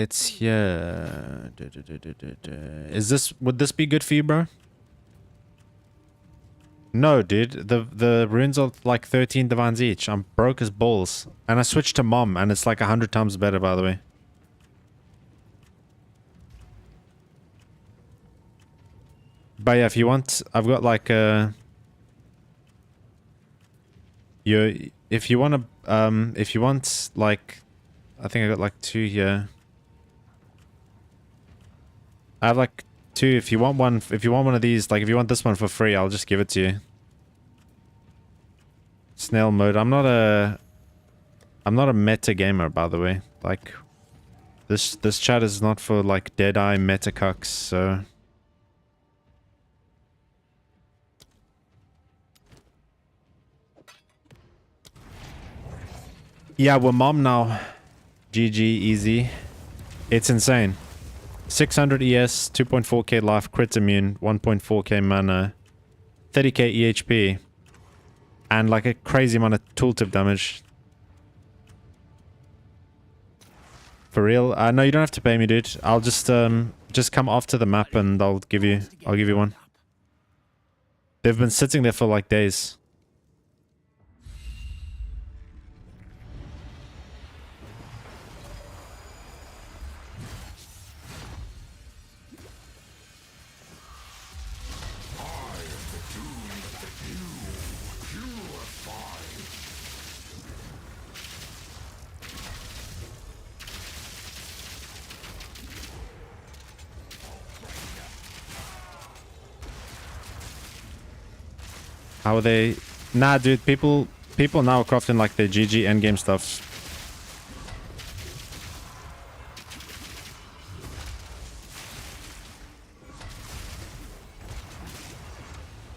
It's here. Would this be good for you, bro? No, dude. The runes are like 13 divines each. I'm broke as balls. And I switched to mom, and it's like 100 times better, by the way. But yeah, if you want, I've got like if you want to, if you want like, I think I got like 2 here. I have like 2. If you want one of these, like if you want this one for free, I'll just give it to you. Snail mode. I'm not a meta gamer, by the way. Like, this chat is not for like dead-eye meta cucks, so. Yeah, we're mom now. GG, easy. It's insane. 600 ES, 2.4k life, crit immune, 1.4k mana, 30k EHP, and like a crazy amount of tooltip damage. For real? No, you don't have to pay me, dude. I'll just come after the map and I'll give you one. They've been sitting there for like days. How are they? Nah, dude. People now are crafting like their GG endgame stuff.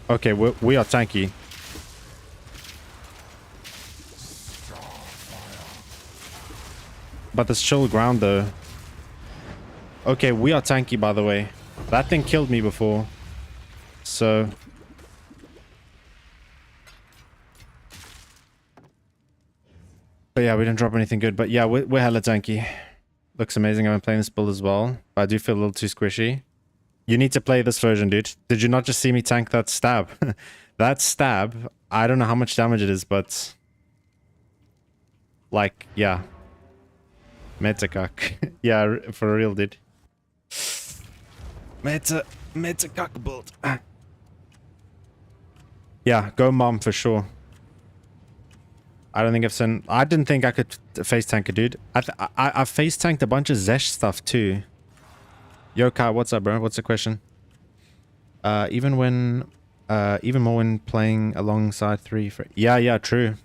Okay, we are tanky. But there's chill ground though. Okay, we are tanky, by the way. That thing killed me before. So. But yeah, we didn't drop anything good. But yeah, we're hella tanky. Looks amazing. I've been playing this build as well. But I do feel a little too squishy. You need to play this version, dude. Did you not just see me tank that stab? That stab, I don't know how much damage it is, but... like, yeah. Meta-cuck. Yeah, for real, dude. Meta-cuck build. Yeah, go mom for sure. I don't think I've seen... I didn't think I could face tank a dude. I've face tanked a bunch of Zesh stuff too. Yo, Kai, what's up, bro? What's the question? Even more when playing alongside 3 for... Yeah, true.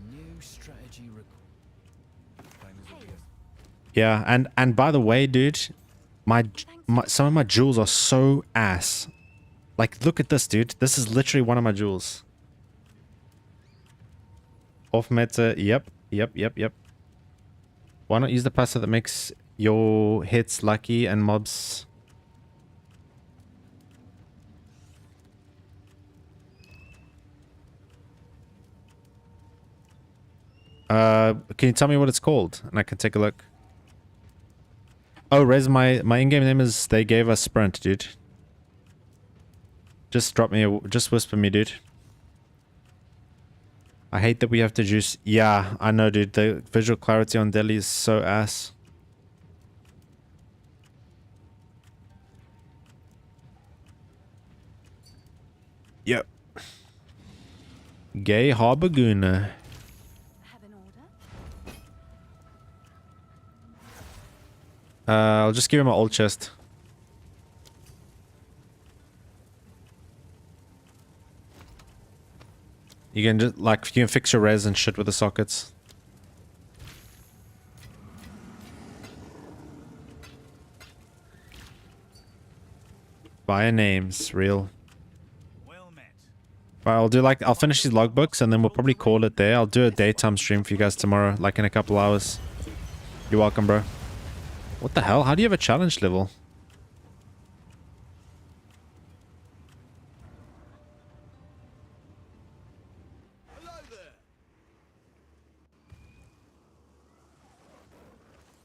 New strategy Yeah, and by the way, dude, some of my jewels are so ass. Like, look at this, dude. This is literally one of my jewels. Off meta, yep. Why not use the passive that makes your hits lucky and mobs? Can you tell me what it's called? And I can take a look. Oh, Rez, my in-game name is They Gave Us Sprint, dude. Just whisper me, dude. I hate that we have to juice. Yeah, I know, dude. The visual clarity on Delhi is so ass. Yep. Gay Harbagoona. Have an order? I'll just give him my old chest. You can just, like, you can fix your res and shit with the sockets. Buyer names, real. Well met. Right, I'll finish these logbooks and then we'll probably call it there. I'll do a daytime stream for you guys tomorrow, like in a couple hours. You're welcome, bro. What the hell? How do you have a challenge level? Hello there.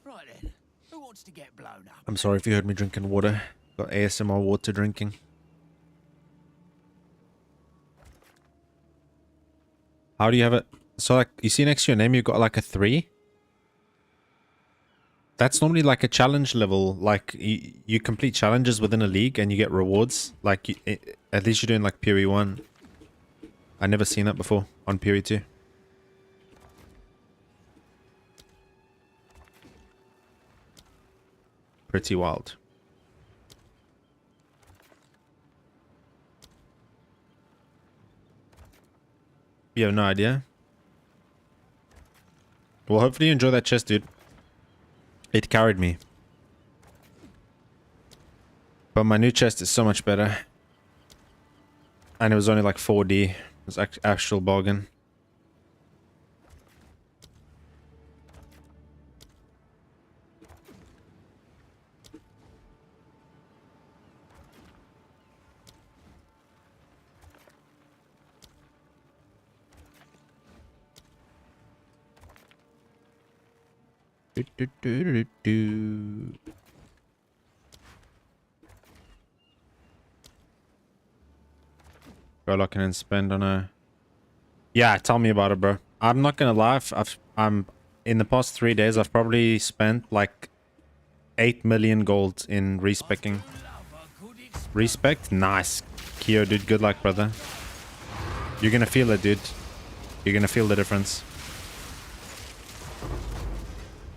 Right then. Who wants to get blown up? I'm sorry if you heard me drinking water. Got ASMR water drinking. How do you have it? So like, you see next to your name, you've got like a 3. That's normally like a challenge level. Like you complete challenges within a league and you get rewards. Like at least you're doing like Puri 1. I never seen that before on Puri 2. Pretty wild. You have no idea? Well, hopefully you enjoy that chest, dude. It carried me. But my new chest is so much better. And it was only like 4D. It was actual bargain. Do, do, do, do, do. Go lock in and spend on a... Yeah, tell me about it, bro. I'm not gonna lie. I'm in the past 3 days, I've probably spent like 8 million gold in respecking. Respect? Nice. Kyo, dude. Good luck, brother. You're gonna feel it, dude. You're gonna feel the difference.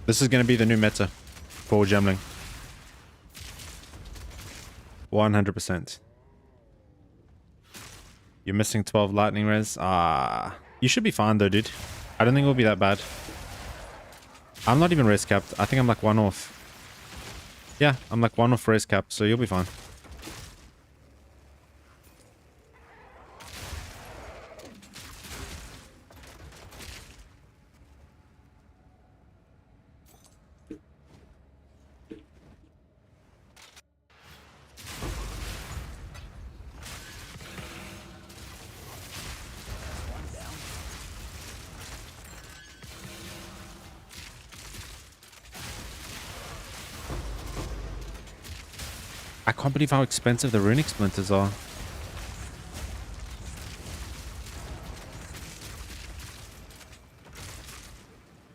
This is gonna be the new meta for Gemling. 100%. You're missing 12 lightning res. You should be fine though, dude. I don't think it will be that bad. I'm not even res capped. I think I'm like 1 off. Yeah, I'm like 1 off res cap, so you'll be fine. I can't believe how expensive the runic splinters are.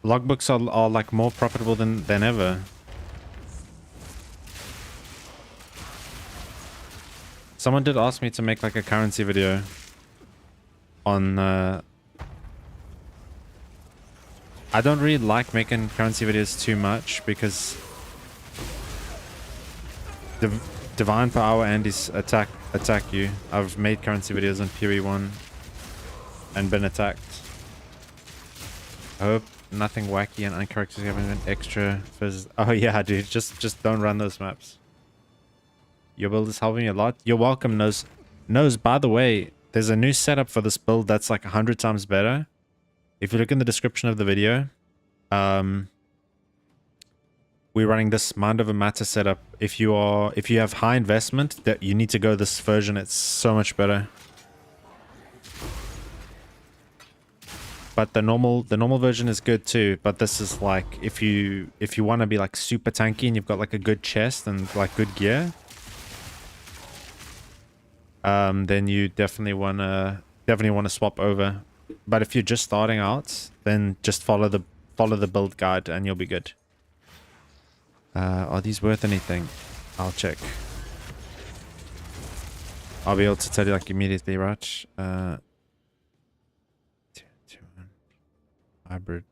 Logbooks are like more profitable than ever. Someone did ask me to make like a currency video on I don't really like making currency videos too much because the divine per hour and his attack you. I've made currency videos on Puri 1 and been attacked. I hope nothing wacky and uncharacteristic having an extra fizz. Oh yeah, dude, just don't run those maps. Your build is helping me a lot. You're welcome, Nose. Nose, by the way, there's a new setup for this build that's like 100 times better. If you look in the description of the video, we're running this Mind Over Matter setup. If you have high investment, that you need to go this version. It's so much better. But the normal version is good too. But this is like if you want to be like super tanky and you've got like a good chest and like good gear, then you definitely wanna swap over. But if you're just starting out, then just follow the build guide and you'll be good. Are these worth anything? I'll check. I'll be able to tell you like immediately, right? 2, 2, 1. Hybrid.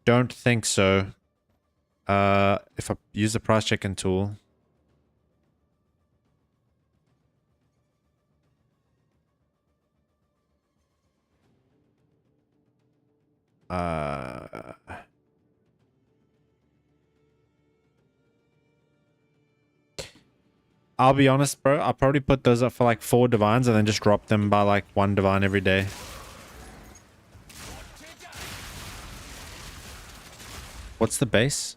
Don't think so. If I use the price checking tool. I'll be honest, bro. I'll probably put those up for like 4 divines and then just drop them by like 1 divine every day. What's the base?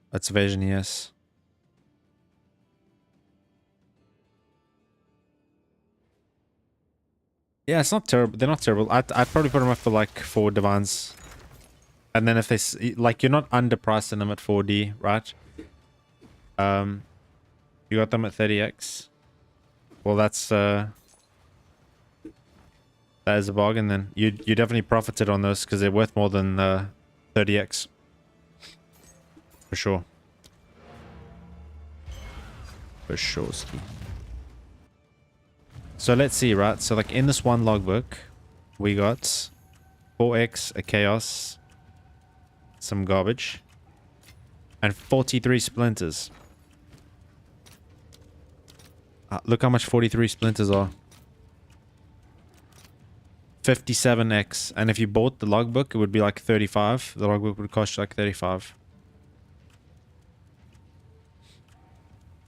That's evasion, yes. Yeah, it's not terrible. They're not terrible. I'd probably put them up for like 4 divines And then if they like, you're not underpricing them at 4D, right? You got them at 30x. Well, that is a bargain. Then you definitely profited on those because they're worth more than 30x for sure. For sure, ski. So let's see, right? So like in this one logbook, we got 4x, a chaos, some garbage, and 43 splinters. Look how much 43 splinters are. 57x. And if you bought the logbook, it would be like 35. The logbook would cost you like 35.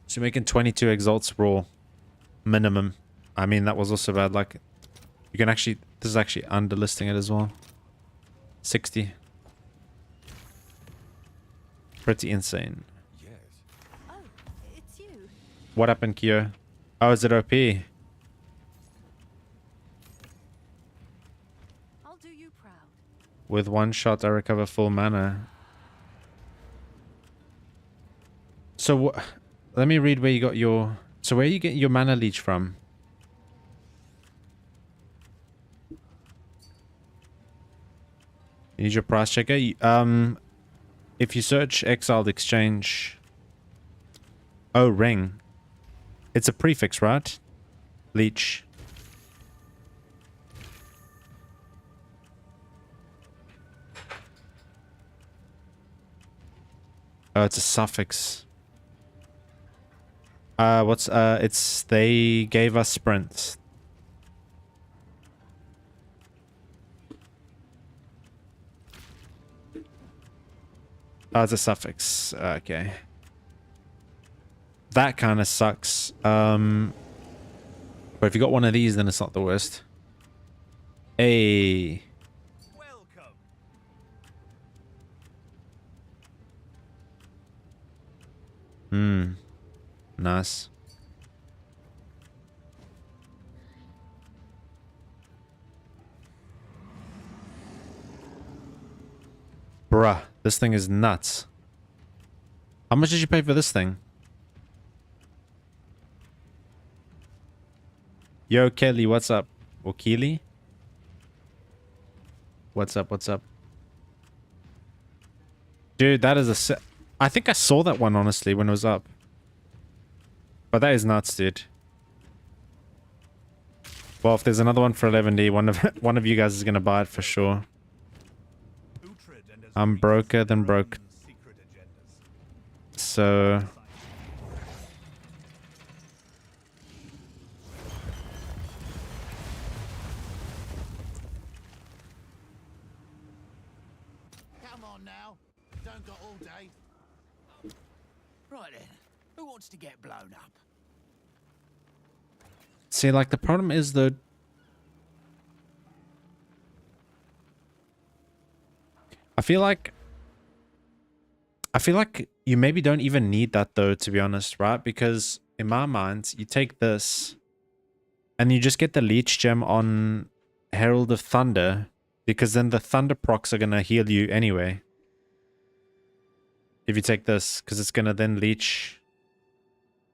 So you're making 22 exalts raw. Minimum. I mean, that was also bad. Like, you can actually... This is actually underlisting it as well. 60. Pretty insane. Yes. Oh, it's you. What happened, Kyo? Oh, is it OP? I'll do you proud. With one shot, I recover full mana. So, let me read where you got your... So, where you get your mana leech from? You need your price checker? If you search Exiled Exchange... Oh, ring. It's a prefix, right? Leech. Oh, it's a suffix. It's they gave us sprint. Oh, it's a suffix. Okay. That kind of sucks. But if you got one of these, then it's not the worst. Hey. Welcome. Nice. Bruh, this thing is nuts. How much did you pay for this thing? Yo, Kelly, what's up? Or Keely? What's up, what's up? Dude, that is a... I think I saw that one, honestly, when it was up. But that is nuts, dude. Well, if there's another one for 11D, one of you guys is going to buy it for sure. I'm broker than broke. So... Come on now. Don't got all day. Right then. Who wants to get blown up? See, like, the problem is, though... I feel like you maybe don't even need that, though, to be honest, right? Because in my mind, you take this and you just get the leech gem on Herald of Thunder, because then the thunder procs are going to heal you anyway. If you take this, because it's going to then leech.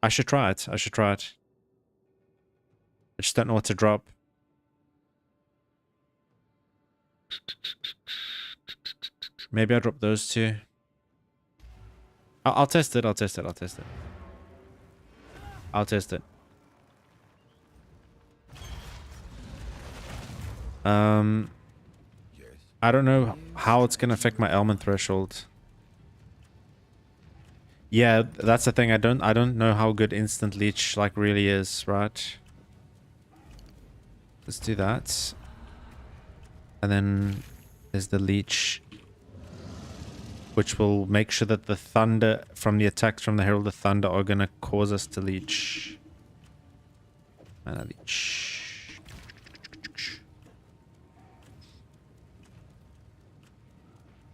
I should try it. I should try it. I just don't know what to drop. Maybe I'll drop those two. I'll test it. I'll test it. I'll test it. I'll test it. I don't know how it's gonna affect my element threshold. Yeah, that's the thing. I don't know how good instant leech like really is, right? Let's do that. And then there's the leech, which will make sure that the thunder from the attacks from the Herald of Thunder are gonna cause us to leech. Mana leech.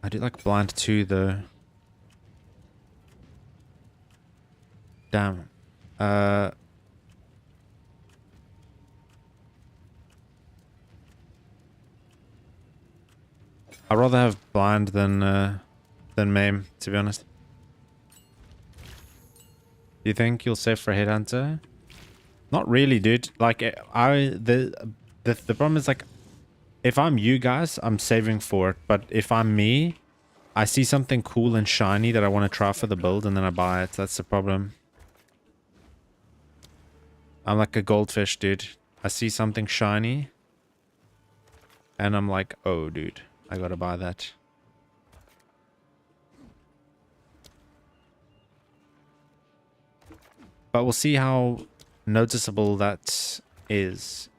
I do like blind 2 though. Damn. I'd rather have blind than maim, to be honest. Do you think you'll save for headhunter? Not really, dude. Like the problem is like, if I'm you guys, I'm saving for it. But if I'm me, I see something cool and shiny that I want to try for the build, and then I buy it. That's the problem. I'm like a goldfish, dude. I see something shiny, and I'm like, oh, dude, I gotta buy that. But we'll see how noticeable that is.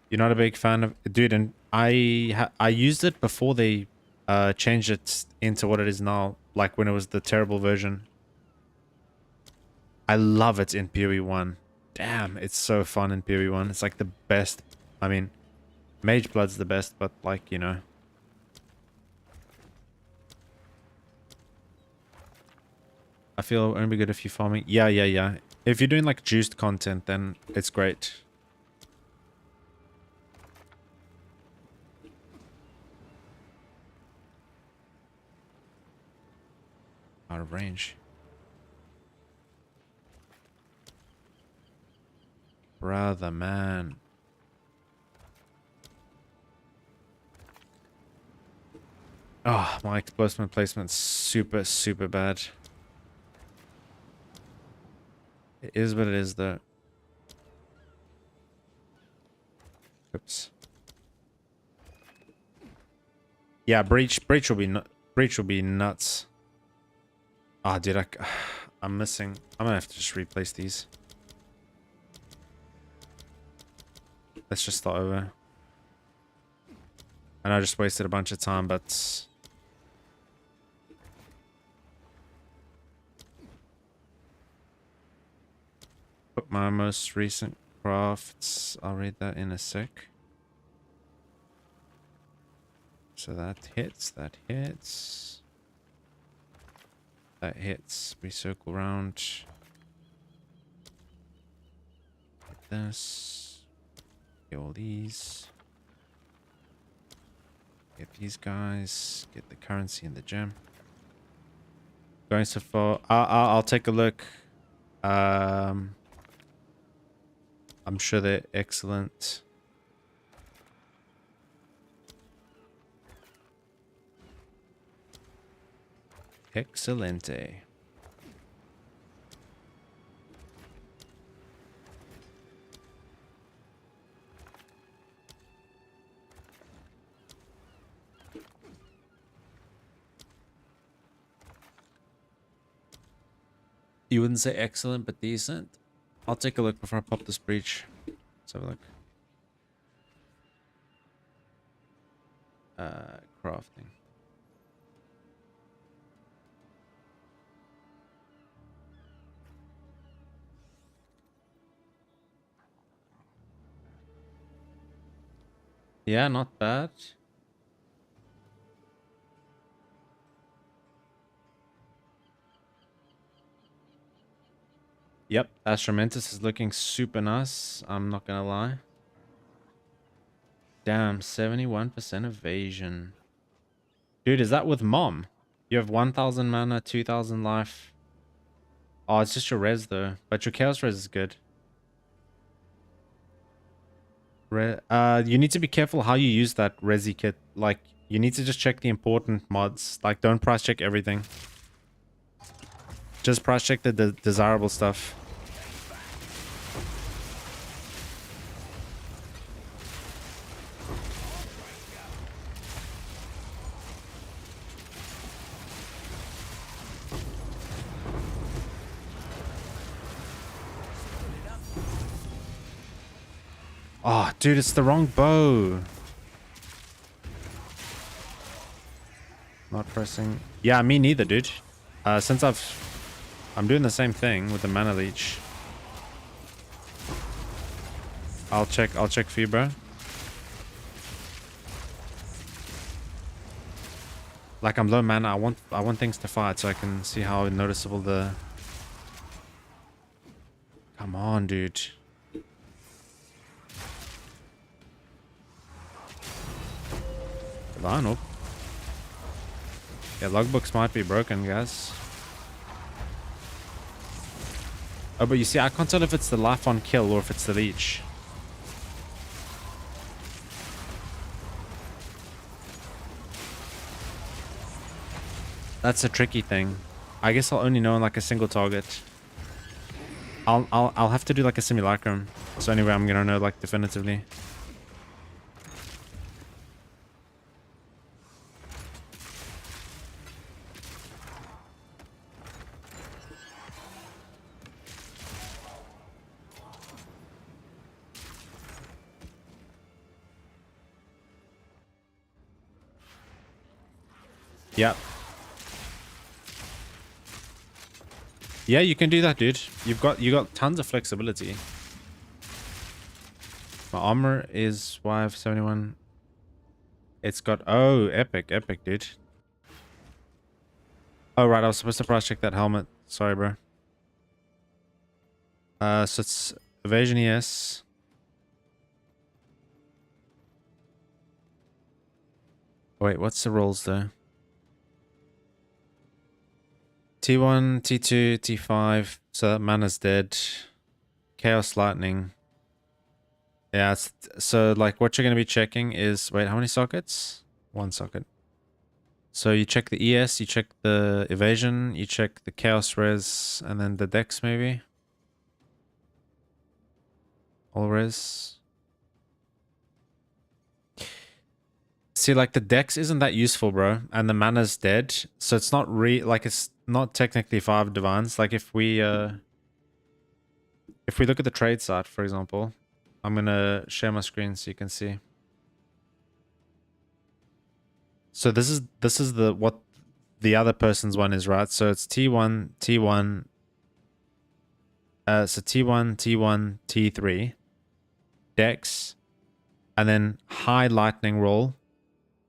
You're not a big fan of... Dude, and I used it before they changed it into what it is now. Like when it was the terrible version. I love it in PoE 1. Damn, it's so fun in PoE 1. It's like the best. I mean, Mage Blood's the best, but like, you know. I feel it'll only be good if you're farming. Yeah. If you're doing like juiced content, then it's great. Out of range. Brother, man. Oh, my explosive placement's super, super bad. It is what it is, though. Oops. Yeah, breach will be nuts. Ah, dude, I'm missing. I'm gonna have to just replace these. Let's just start over. I know I just wasted a bunch of time, but... Put my most recent crafts. I'll read that in a sec. So that hits, that hits. That hits. We circle around. Like this. Get all these. Get these guys. Get the currency and the gem. Going so far. I'll take a look. I'm sure they're excellent. Excelente. You wouldn't say excellent, but decent? I'll take a look before I pop this breach. Let's have a look. Crafting. Yeah, not bad. Yep, Astromentus is looking super nice. I'm not gonna lie. Damn, 71% evasion. Dude, is that with Mom? You have 1000 mana, 2000 life. Oh, it's just your res though. But your chaos res is good. You need to be careful how you use that resi kit. Like, you need to just check the important mods. Like, don't price check everything. Just price check the desirable stuff. Oh, dude, it's the wrong bow. Not pressing. Yeah, me neither, dude. Since I'm doing the same thing with the mana leech. I'll check for you, bro. Like, I'm low mana. I want things to fight so I can see how noticeable the... Come on, dude. Divine up. Yeah, logbooks might be broken, guys. Oh, but you see, I can't tell if it's the life on kill or if it's the leech. That's a tricky thing. I guess I'll only know on like a single target. I'll have to do like a simulacrum. So anyway, I'm gonna know like definitively. Yep. Yeah, you can do that, dude. You got tons of flexibility. My armor is 571. It's got epic, dude. Oh right, I was supposed to price check that helmet. Sorry, bro. So it's evasion, yes. Wait, what's the rolls though? T1, T2, T5. So that mana's dead. Chaos lightning. Yeah, so like what you're going to be checking is, wait, how many sockets? One socket. So you check the ES, you check the evasion, you check the chaos res, and then the dex maybe. All res. See, like the dex isn't that useful, bro, and the mana's dead, so it's not like it's not technically 5 divines. Like if we look at the trade site, for example, I'm gonna share my screen so you can see. So this is what the other person's one is, right? So it's T1, T1. So T1, T1, T3, dex, and then high lightning roll,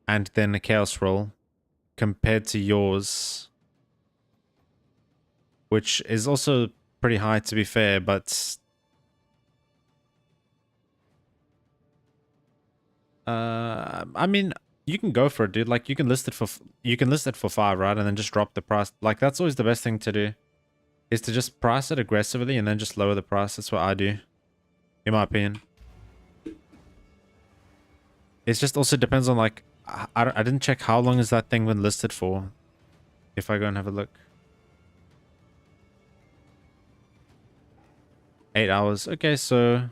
and then a chaos roll, compared to yours, which is also pretty high to be fair, but I mean, you can go for it, dude. Like you can list it for 5, right? And then just drop the price. Like that's always the best thing to do, is to just price it aggressively and then just lower the price. That's what I do, in my opinion. It just also depends on like, I didn't check how long is that thing been listed for. If I go and have a look. 8 hours. Okay, so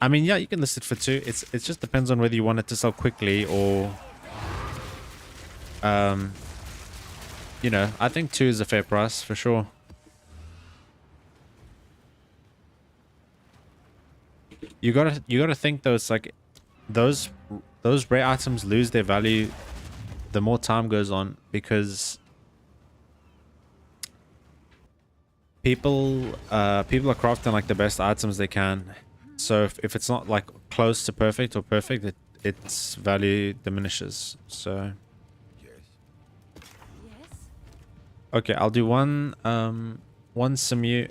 I mean, yeah, you can list it for 2. It just depends on whether you want it to sell quickly or you know, I think 2 is a fair price for sure. You gotta think though, it's like those rare items lose their value the more time goes on, because people are crafting like the best items they can. So if it's not like close to perfect or perfect, its value diminishes. So Yes? okay, I'll do one simu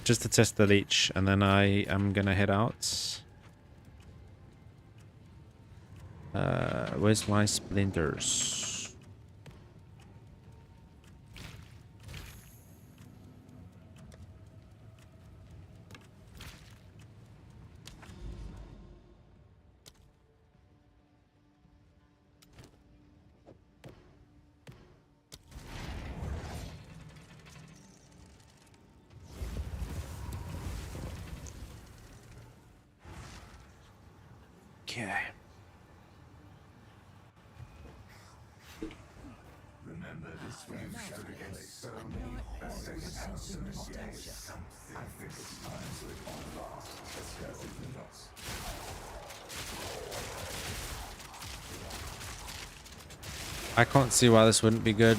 just to test the leech, and then I am gonna head out. Where's my splinters? Okay. Remember this we've stood against so many assassins and yes. I think it's time to it all last. Let's go. I can't see why this wouldn't be good.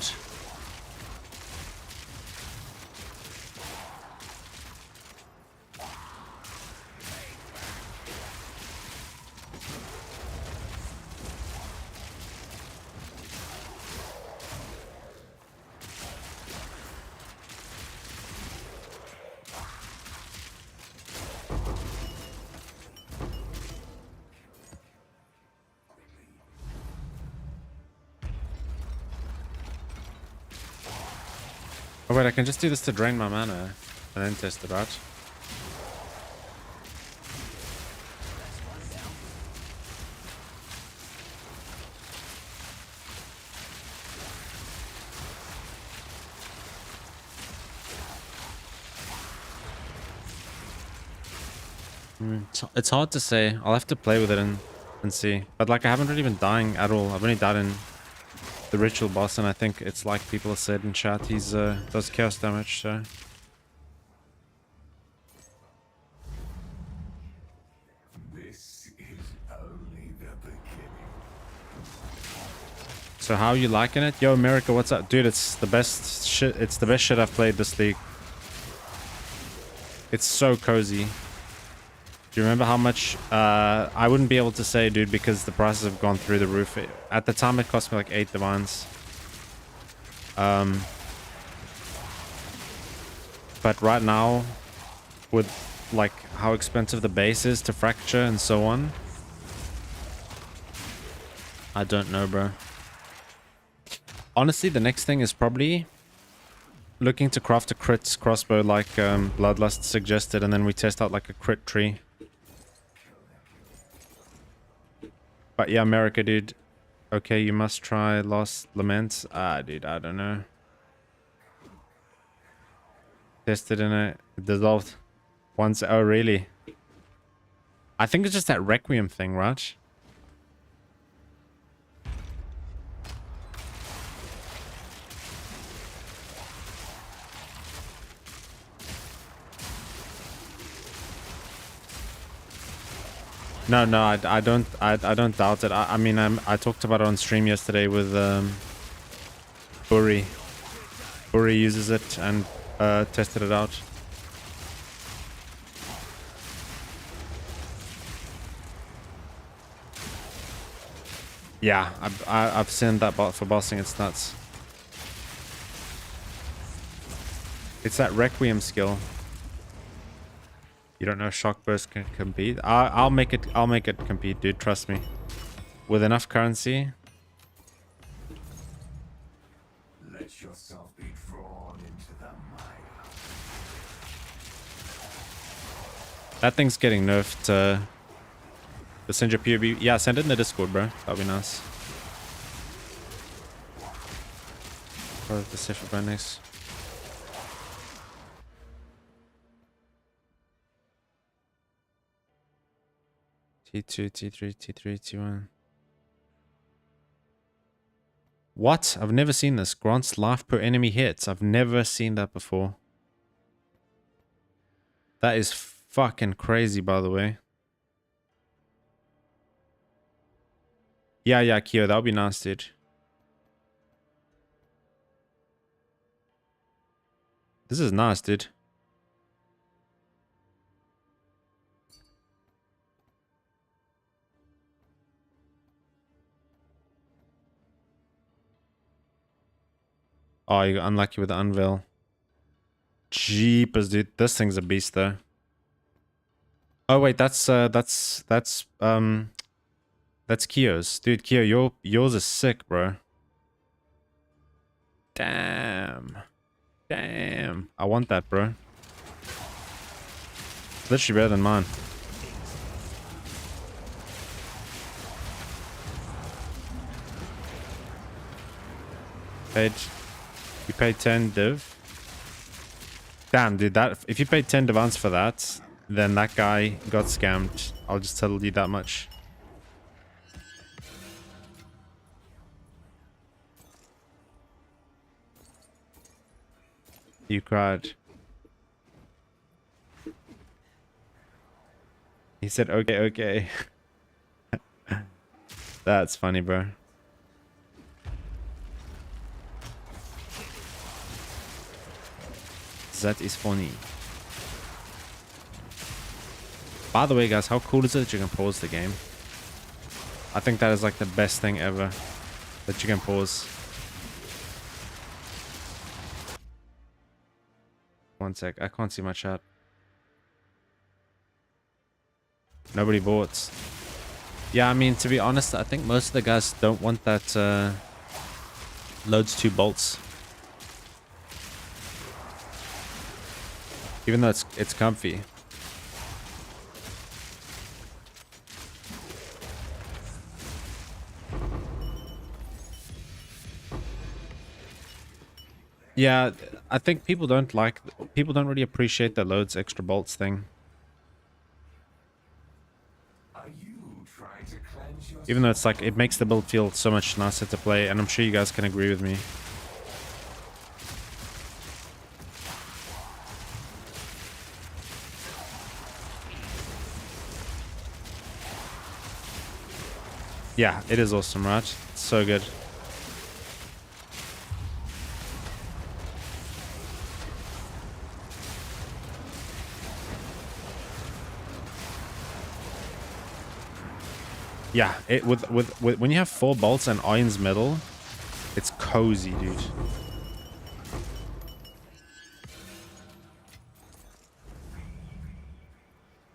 Oh wait, I can just do this to drain my mana and then test it out. It's hard to say. I'll have to play with it and see. But like I haven't really been dying at all. I've only died in the ritual boss, and I think it's like people have said in chat, he's does chaos damage, so. This is only the beginning. So how are you liking it? Yo, America, what's up? Dude, it's the best shit. It's the best shit I've played this league. It's so cozy. Do you remember how much? I wouldn't be able to say, dude, because the prices have gone through the roof. At the time, it cost me like 8 divines. But right now, with like how expensive the base is to fracture and so on, I don't know, bro. Honestly, the next thing is probably looking to craft a crit crossbow like Bloodlust suggested, and then we test out like a crit tree. But yeah, America, dude. Okay, you must try Lost Laments. Ah, dude, I don't know. Tested in it dissolved once. Oh, really? I think it's just that Requiem thing, right? No, I don't doubt it. I mean, I talked about it on stream yesterday with Buri. Buri uses it and tested it out. Yeah, I've seen that bot for bossing. It's nuts. It's that Requiem skill. You don't know Shock Burst can compete? I'll make it compete, dude. Trust me. With enough currency. Let yourself be drawn into the mire. That thing's getting nerfed. The send your POB. Yeah, send it in the Discord, bro. That'll be nice. Or the Safer Brandings. T2, T3, T3, T1. What? I've never seen this. Grants life per enemy hits. I've never seen that before. That is fucking crazy, by the way. Yeah, Kyo, that would be nice, dude. This is nice, dude. Oh, you got unlucky with the unveil. Jeepers, dude. This thing's a beast, though. Oh wait, that's Kyo's. Dude, Kyo, yours is sick, bro. Damn. Damn. I want that, bro. It's literally better than mine. You paid 10 div. Damn, dude, that if you paid 10 divans for that, then that guy got scammed. I'll just tell you that much. You cried. He said, okay. That's funny, bro. That is funny. By the way, guys, how cool is it that you can pause the game? I think that is like the best thing ever. That you can pause. One sec, I can't see my chat. Nobody bought. Yeah, I mean, to be honest, I think most of the guys don't want that loads 2 bolts. Even though it's comfy. Yeah, I think people don't really appreciate the loads extra bolts thing. Are you trying to cleanse your Even though it's like, it makes the build feel so much nicer to play, and I'm sure you guys can agree with me. Yeah, it is awesome, right? It's so good. Yeah, it with when you have 4 bolts and iron's metal, it's cozy, dude.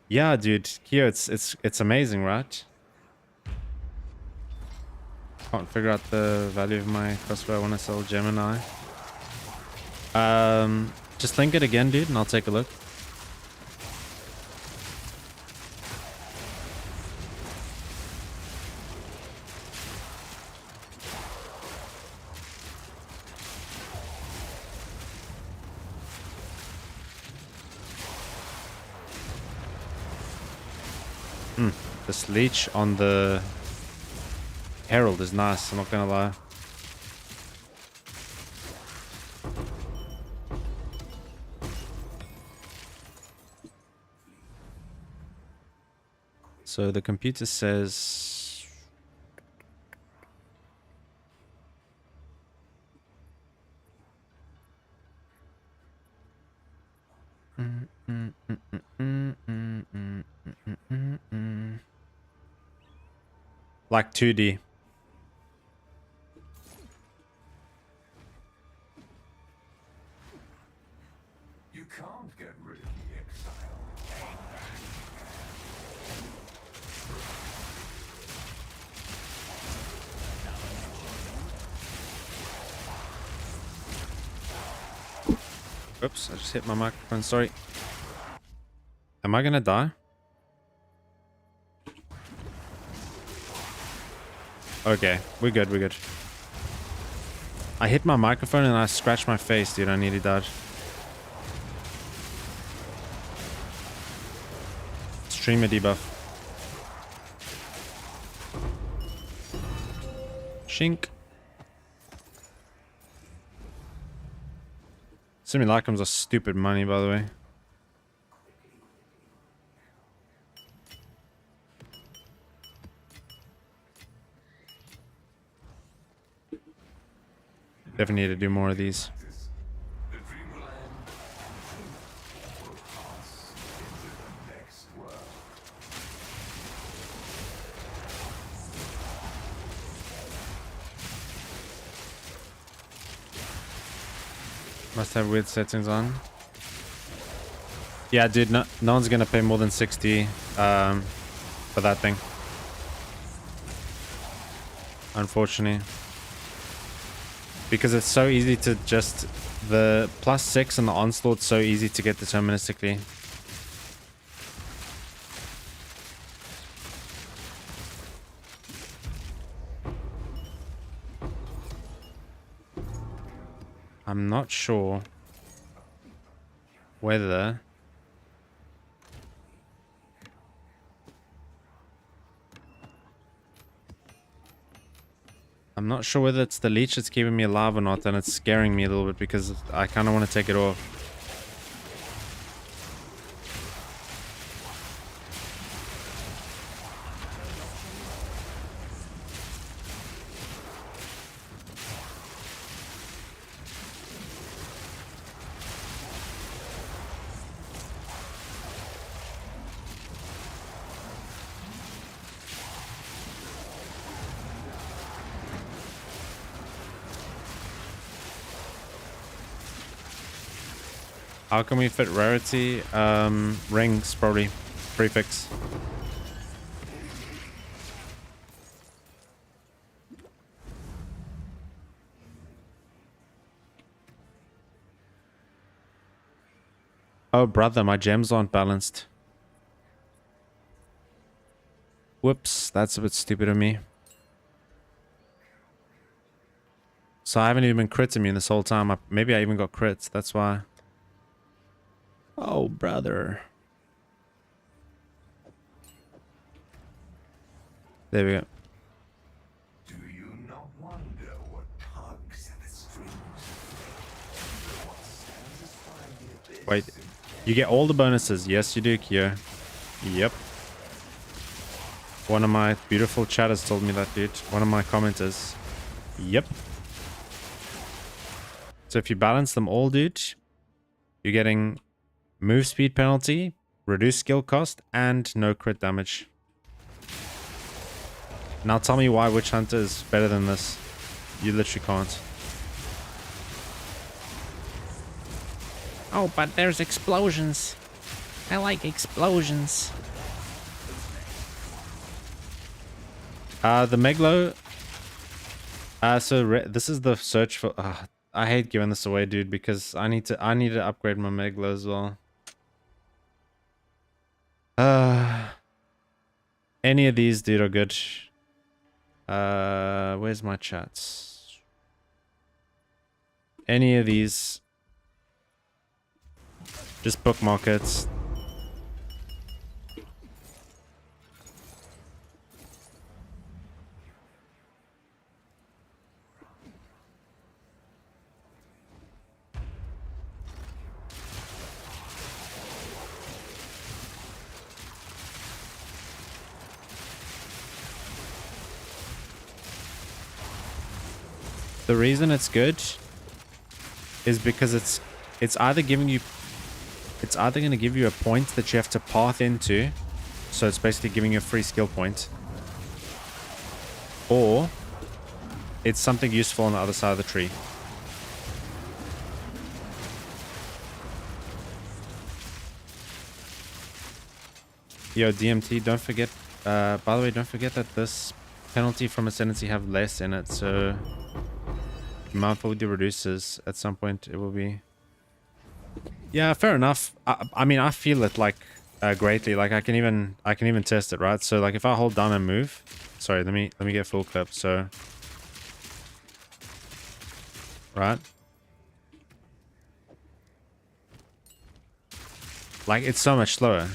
Yeah, dude. Here it's amazing, right? Can't figure out the value of my crossbow. I want to sell Gemini. Just link it again, dude, and I'll take a look. This leech on the Herald is nice, I'm not gonna lie. So the computer says... Like 2D. You can't get rid of the exile. Oops, I just hit my microphone, sorry. Am I gonna die? Okay, we're good, we're good. I hit my microphone and I scratched my face, dude. I nearly died. Streamer debuff. Shink. Simulacrums are stupid money, by the way. Definitely need to do more of these. The dreamland will pass into the next world. Must have weird settings on. Yeah, dude, no one's gonna pay more than 60 for that thing. Unfortunately. Because it's so easy to just... The +6 and the onslaught's so easy to get deterministically. I'm not sure whether... I'm not sure whether it's the leech that's keeping me alive or not, and it's scaring me a little bit because I kind of want to take it off. How can we fit rarity? Rings, probably. Prefix. Oh, brother, my gems aren't balanced. Whoops, that's a bit stupid of me. So I haven't even been crit immune this whole time. Maybe I even got crits, that's why. Oh, brother. There we go. Do you not wonder what tugs at the strings? What satisfying the abyss Wait, you get all the bonuses. Yes, you do, Kyo. Yep. One of my beautiful chatters told me that, dude. One of my commenters. Yep. So if you balance them all, dude, you're getting move speed penalty, reduced skill cost, and no crit damage. Now tell me why Witch Hunter is better than this. You literally can't. Oh, but there's explosions. I like explosions. The Meglo. This is the search for. I hate giving this away, dude, because I need to upgrade my Meglo as well. Any of these, dude, are good. Where's my chats? Any of these. Just bookmark it. The reason it's good is because it's either going to give you a point that you have to path into, so it's basically giving you a free skill point, or it's something useful on the other side of the tree. Yo, DMT, don't forget, by the way, don't forget that this penalty from Ascendancy have less in it, so the amount will be reduces at some point. It will be. Yeah, fair enough. I mean, I feel it like greatly. Like I can even test it, right? So like if I hold down and move, sorry, let me get full clip. So, right, like it's so much slower.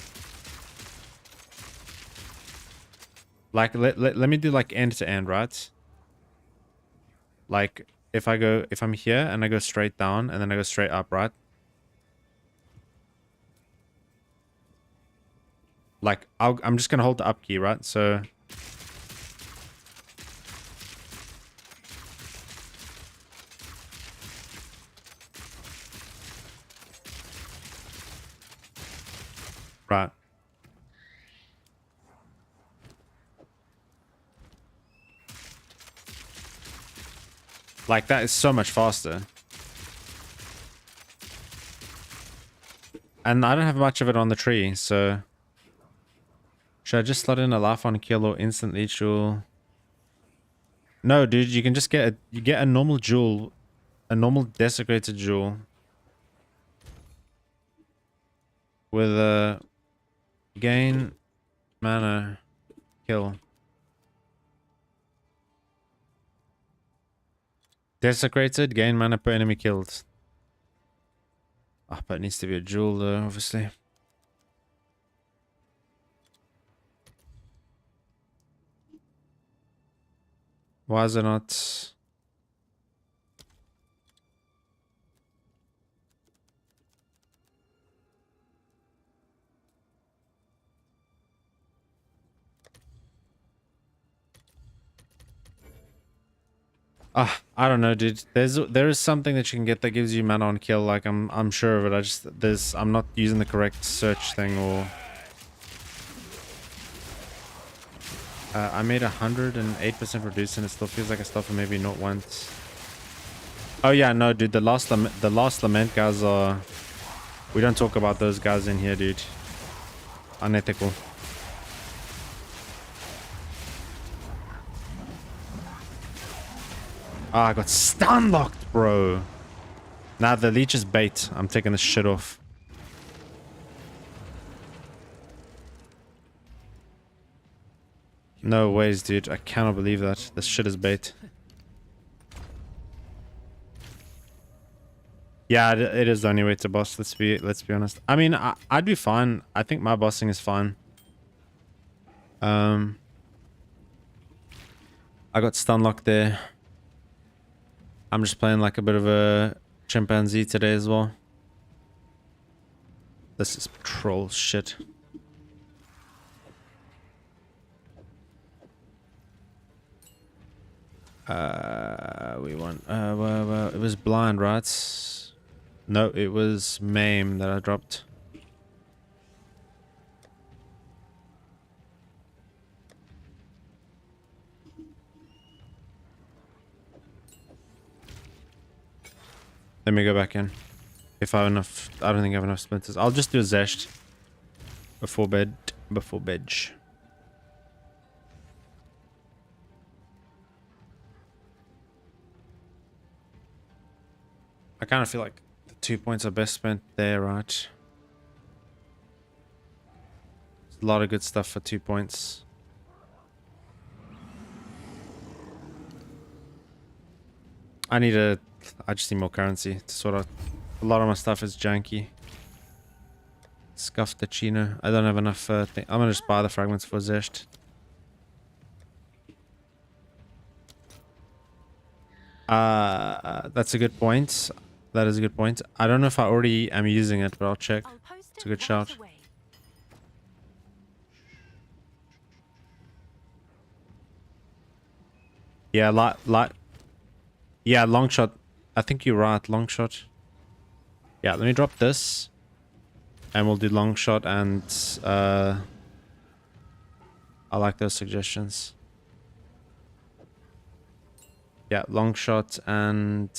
Like let me do like end to end, right? Like if I'm here and I go straight down and then I go straight up, right? Like I'm just gonna hold the up key, right? So right. Like that is so much faster. And I don't have much of it on the tree, so should I just slot in a laugh on kill or instant leech jewel? No, dude, you can just get a normal jewel, a normal desecrated jewel with a gain mana kill. Desecrated, gain mana per enemy killed. Ah, but it needs to be a jewel though, obviously. Why is it not? I don't know, dude. There is something that you can get that gives you mana on kill. Like I'm sure of it. I'm not using the correct search thing or. I made 108% reduce and it still feels like I stopped for maybe not once. Oh yeah, no, dude. The last lament guys are. We don't talk about those guys in here, dude. Unethical. Ah, I got stun locked, bro. Nah, the leech is bait. I'm taking this shit off. No ways, dude. I cannot believe that. This shit is bait. Yeah, it is the only way to boss. Let's be honest. I mean, I'd be fine. I think my bossing is fine. I got stun locked there. I'm just playing like a bit of a chimpanzee today as well. This is troll shit. We won. Well, it was blind, right? No, it was maim that I dropped. Let me go back in. If I have enough, I don't think I have enough splinters. I'll just do a zest before bed. Before bed. I kind of feel like the 2 points are best spent there, right? There's a lot of good stuff for 2 points. I just need more currency to sort out. A lot of my stuff is janky. Scuff the chino. I don't have enough I'm gonna just buy the fragments for zest. That's a good point. That is a good point. I don't know if I already am using it, but I'll check. It's a good shout. Yeah, yeah, long shot. I think you're right, long shot. Yeah, let me drop this. And we'll do long shot and I like those suggestions. Yeah, long shot and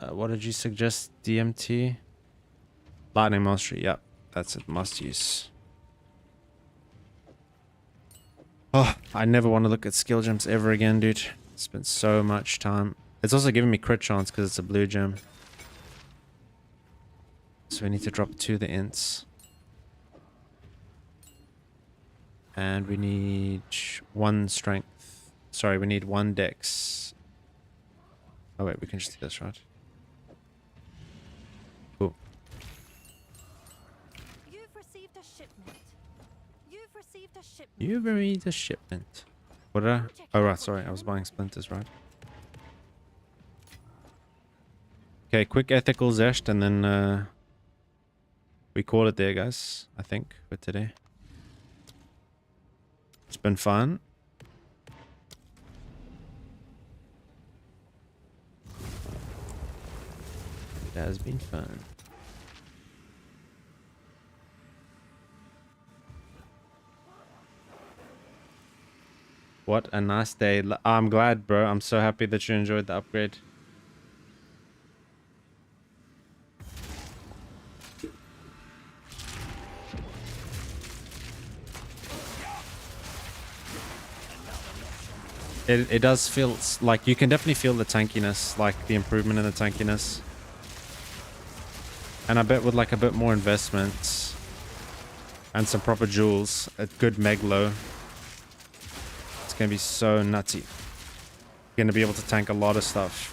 what did you suggest? DMT? Lightning mastery, yeah, that's it, must use. Oh, I never want to look at skill gems ever again, dude. Spent so much time. It's also giving me crit chance because it's a blue gem. So we need to drop 2 the ints. And we need 1 strength. Sorry, we need 1 dex. Oh wait, we can just do this, right? Cool. You've received a shipment. You've received a shipment. You've received a shipment. What did I? Oh right, sorry, I was buying splinters, right? Okay, quick ethical zest and then we call it there, guys. I think for today. It's been fun. It has been fun. What a nice day. I'm glad, bro. I'm so happy that you enjoyed the upgrade. It does feel like you can definitely feel the tankiness, like the improvement in the tankiness. And I bet with like a bit more investment and some proper jewels, a good meglo, it's gonna be so nutty. You're gonna be able to tank a lot of stuff.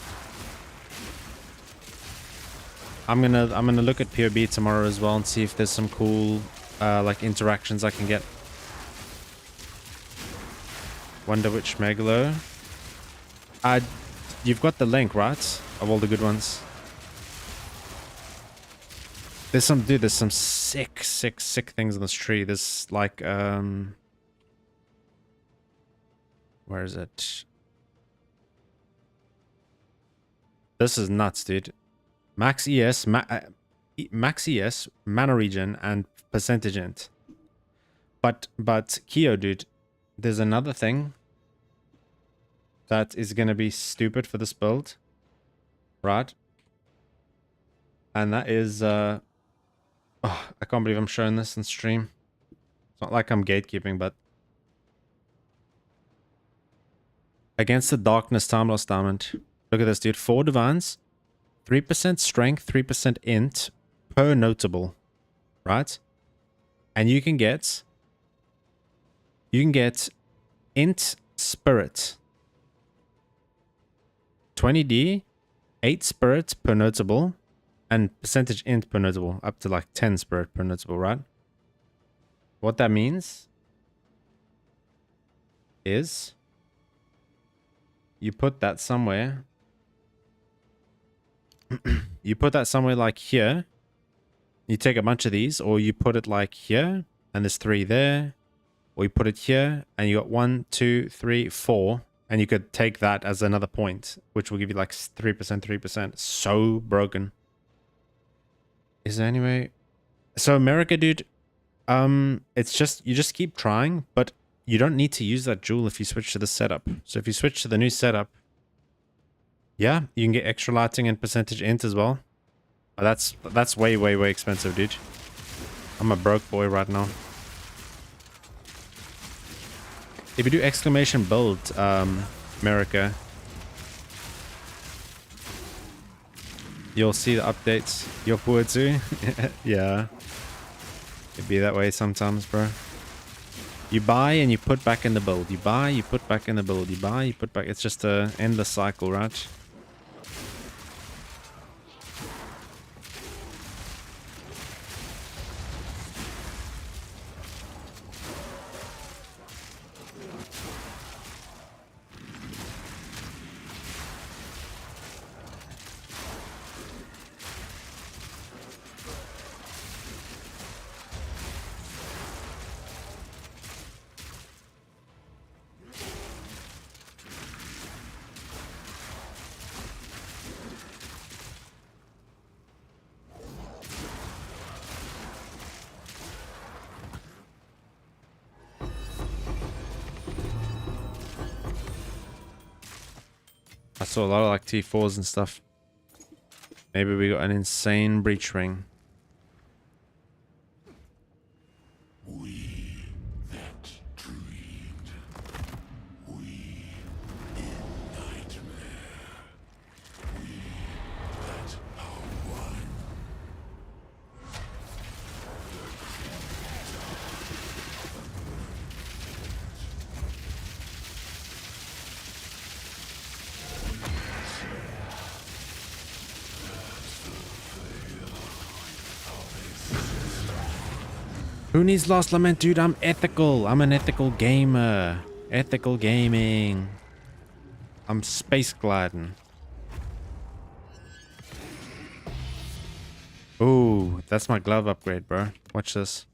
I'm gonna look at POB tomorrow as well and see if there's some cool like interactions I can get. Wonder which megalo. You've got the link, right? Of all the good ones. There's some sick things in this tree. There's like where is it? This is nuts, dude. Max ES, max ES, mana regen, and percentage int. But Kyo, dude, there's another thing that is gonna be stupid for this build, right? And that is oh, I can't believe I'm showing this in stream. It's not like I'm gatekeeping, but against the darkness time lost diamond. Look at this, dude. 4 divines, 3% strength, 3% int per notable, right? And you can get int spirit. 20D, 8 spirit per notable, and percentage int per notable, up to like 10 spirit per notable, right? What that means is you put that somewhere. You put that somewhere like here. You take a bunch of these, or you put it like here, and there's 3 there. Or you put it here, and you got 1, 2, 3, 4. And you could take that as another point, which will give you like 3%, 3%. So broken. Is there any way? So America, dude, it's just, you just keep trying, but you don't need to use that jewel if you switch to the setup. So if you switch to the new setup, yeah, you can get extra lighting and percentage int as well. That's way, way, way expensive, dude. I'm a broke boy right now. If you do exclamation build, America, you'll see the updates. Your poor too. Yeah. It'd be that way sometimes, bro. You buy and you put back in the build. You buy, you put back in the build. You buy, you put back. It's just a endless cycle, right? I saw a lot of like T4s and stuff. Maybe we got an insane breach ring. We that dreamed. We in nightmare. We that are one. Who needs Lost Lament, dude? I'm ethical. I'm an ethical gamer. Ethical gaming. I'm space gliding. Ooh, that's my glove upgrade, bro. Watch this.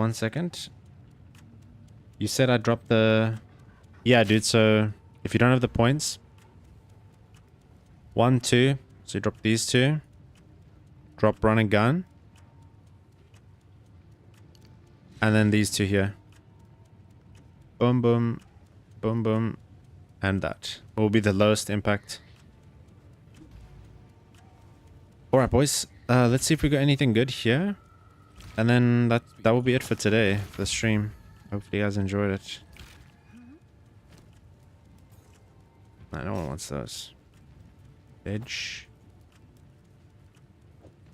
One second. You said I dropped the... Yeah, dude, so if you don't have the points... 1, 2. So you drop these 2. Drop run and gun. And then these 2 here. Boom, boom. Boom, boom. And that will be the lowest impact. Alright, boys. Let's see if we got anything good here. And then that will be it for today, for the stream. Hopefully you guys enjoyed it. No one wants those. Edge.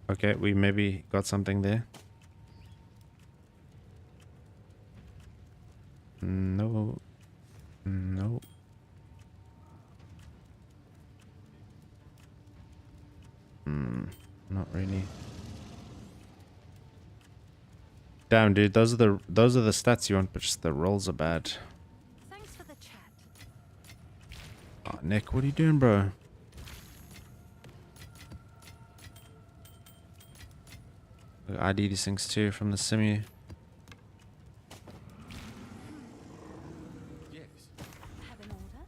Okay, we maybe got something there. No. No. Not really. Damn, dude, those are the stats you want, but just the rolls are bad. Thanks for the chat. Oh, Nick, what are you doing, bro? I ID these things too from the simu. Yes. Have an order?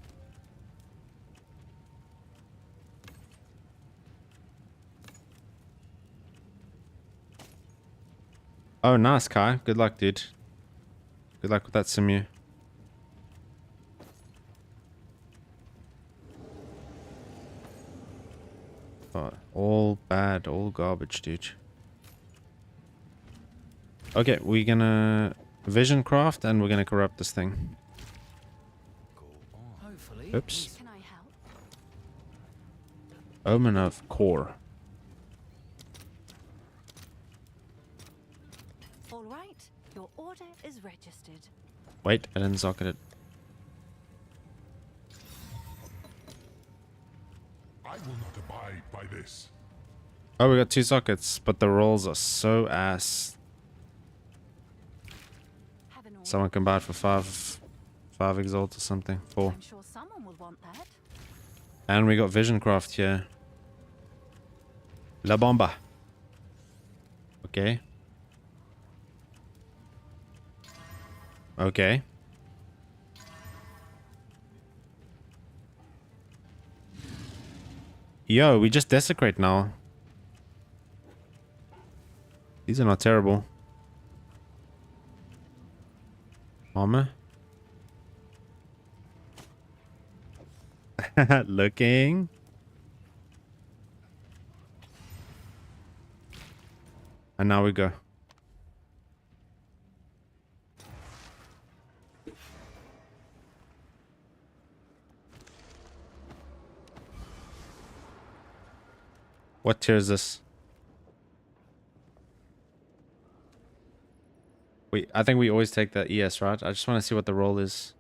Oh, nice, Kai. Good luck, dude. Good luck with that simu. Oh, all bad, all garbage, dude. Okay, we're gonna vision craft and we're gonna corrupt this thing. Go on. Hopefully. Oops. Can I help? Omen of Core. All right, your order is registered. Wait, I didn't socket it. I will not abide by this. Oh, we got 2 sockets, but the rolls are so ass. Have an order. Someone can buy it for 5 exalt or something. 4. I'm sure someone will want that. And we got Vision Craft here. La Bomba. Okay. Okay. Yo, we just desecrate now. These are not terrible. Armor. Looking. And now we go. What tier is this? Wait, I think we always take the ES, right? I just want to see what the roll is.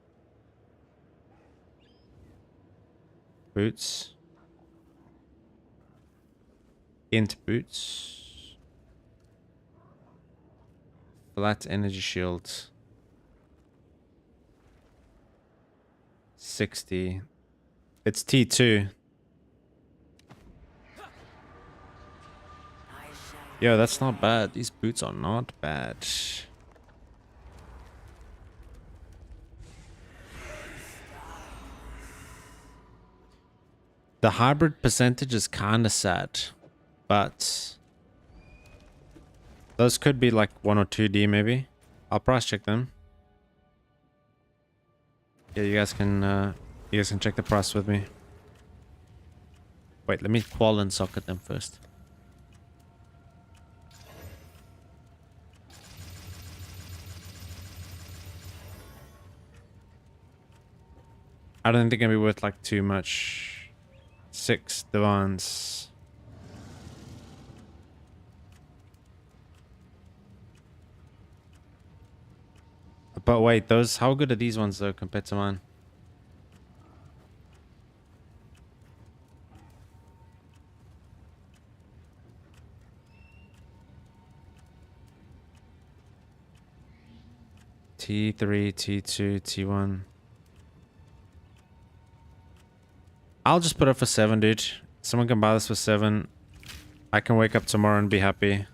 Boots. Int boots. Flat energy shield. 60. It's T2. Yo, that's not bad. These boots are not bad. The hybrid percentage is kind of sad, but those could be like 1 or 2D maybe. I'll price check them. Yeah, you guys can check the price with me. Wait, let me qual and socket them first. I don't think they're gonna be worth like too much. 6 divans. But wait, those, how good are these ones though compared to mine? T3, T2, T1. I'll just put it for 7, dude. Someone can buy this for 7. I can wake up tomorrow and be happy.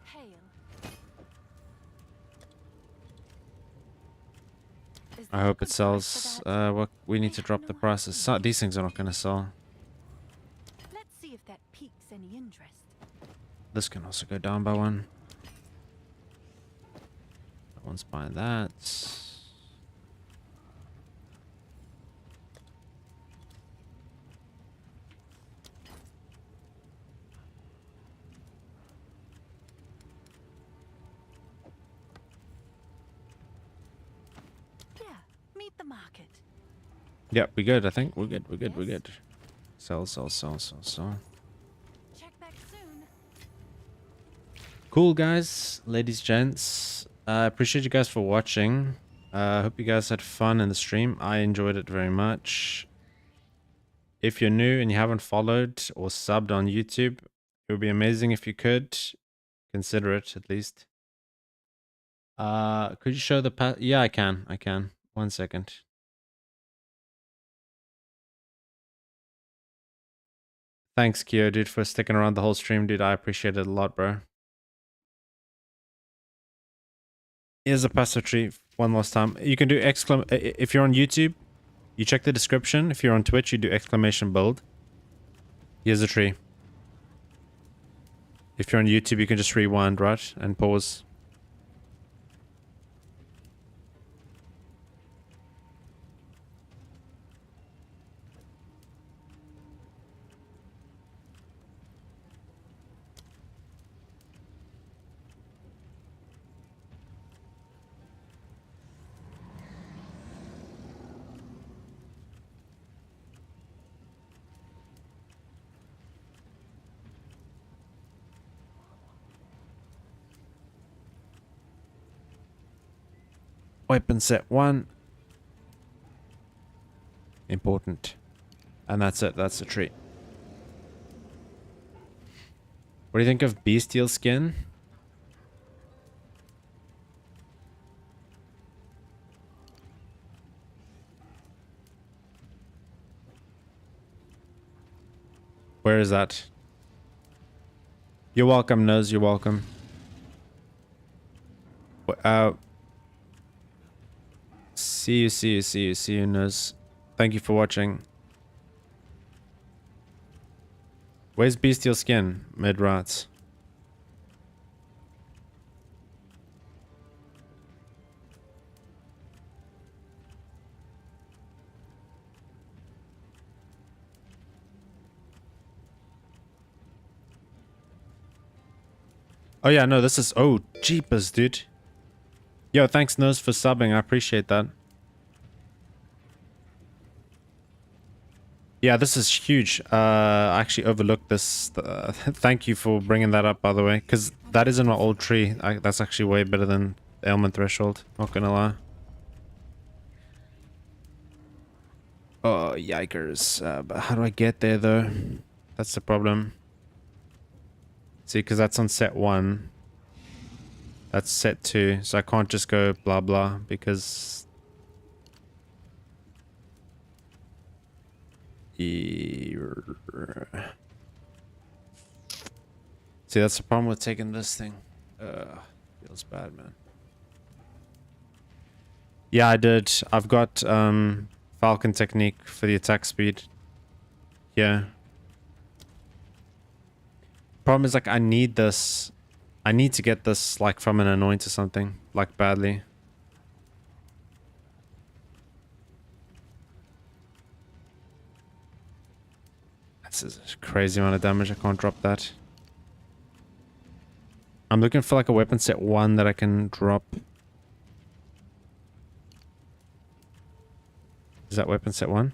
Hail. Is I there a hope it good price sells. for that? What we need to drop the prices. So, these things are not gonna sell. Let's see if that piques any interest. This can also go down by 1. That one's buying that. Yeah, meet the market. Yep, we good. I think we're good. We're good. We're good. Sell, sell, sell, sell, sell. Check back soon. Cool, guys, ladies, gents. I appreciate you guys for watching. I hope you guys had fun in the stream. I enjoyed it very much. If you're new and you haven't followed or subbed on YouTube, it would be amazing if you could consider it at least. Could you show the yeah, I can. 1 second. Thanks, Kyo, dude, for sticking around the whole stream, dude. I appreciate it a lot, bro. Here's a passive tree one last time. You can do if you're on YouTube, you check the description. If you're on Twitch, you do exclamation build. Here's a tree. If you're on YouTube, you can just rewind, right? And pause. Weapon set 1. Important. And that's it. That's the tree. What do you think of bestial skin? Where is that? You're welcome, Nose. You're welcome. See you, Nose. Thank you for watching. Where's bestial skin? Mid rats. Oh yeah, no, this is... Oh, jeepers, dude. Yo, thanks, Nose, for subbing. I appreciate that. Yeah, this is huge. I actually overlooked this. Thank you for bringing that up, by the way. Because that is in my old tree. That's actually way better than ailment threshold. Not gonna lie. Oh, yikers. But how do I get there, though? That's the problem. See, because that's on set 1. That's set 2. So I can't just go blah blah because... See, that's the problem with taking this thing. Feels bad, man. Yeah, I did. I've got Falcon technique for the attack speed. Yeah. Problem is, like, I need this. I need to get this, like, from an anoint or something, like, badly. This is a crazy amount of damage. I can't drop that. I'm looking for, like, a weapon set 1 that I can drop. Is that weapon set 1?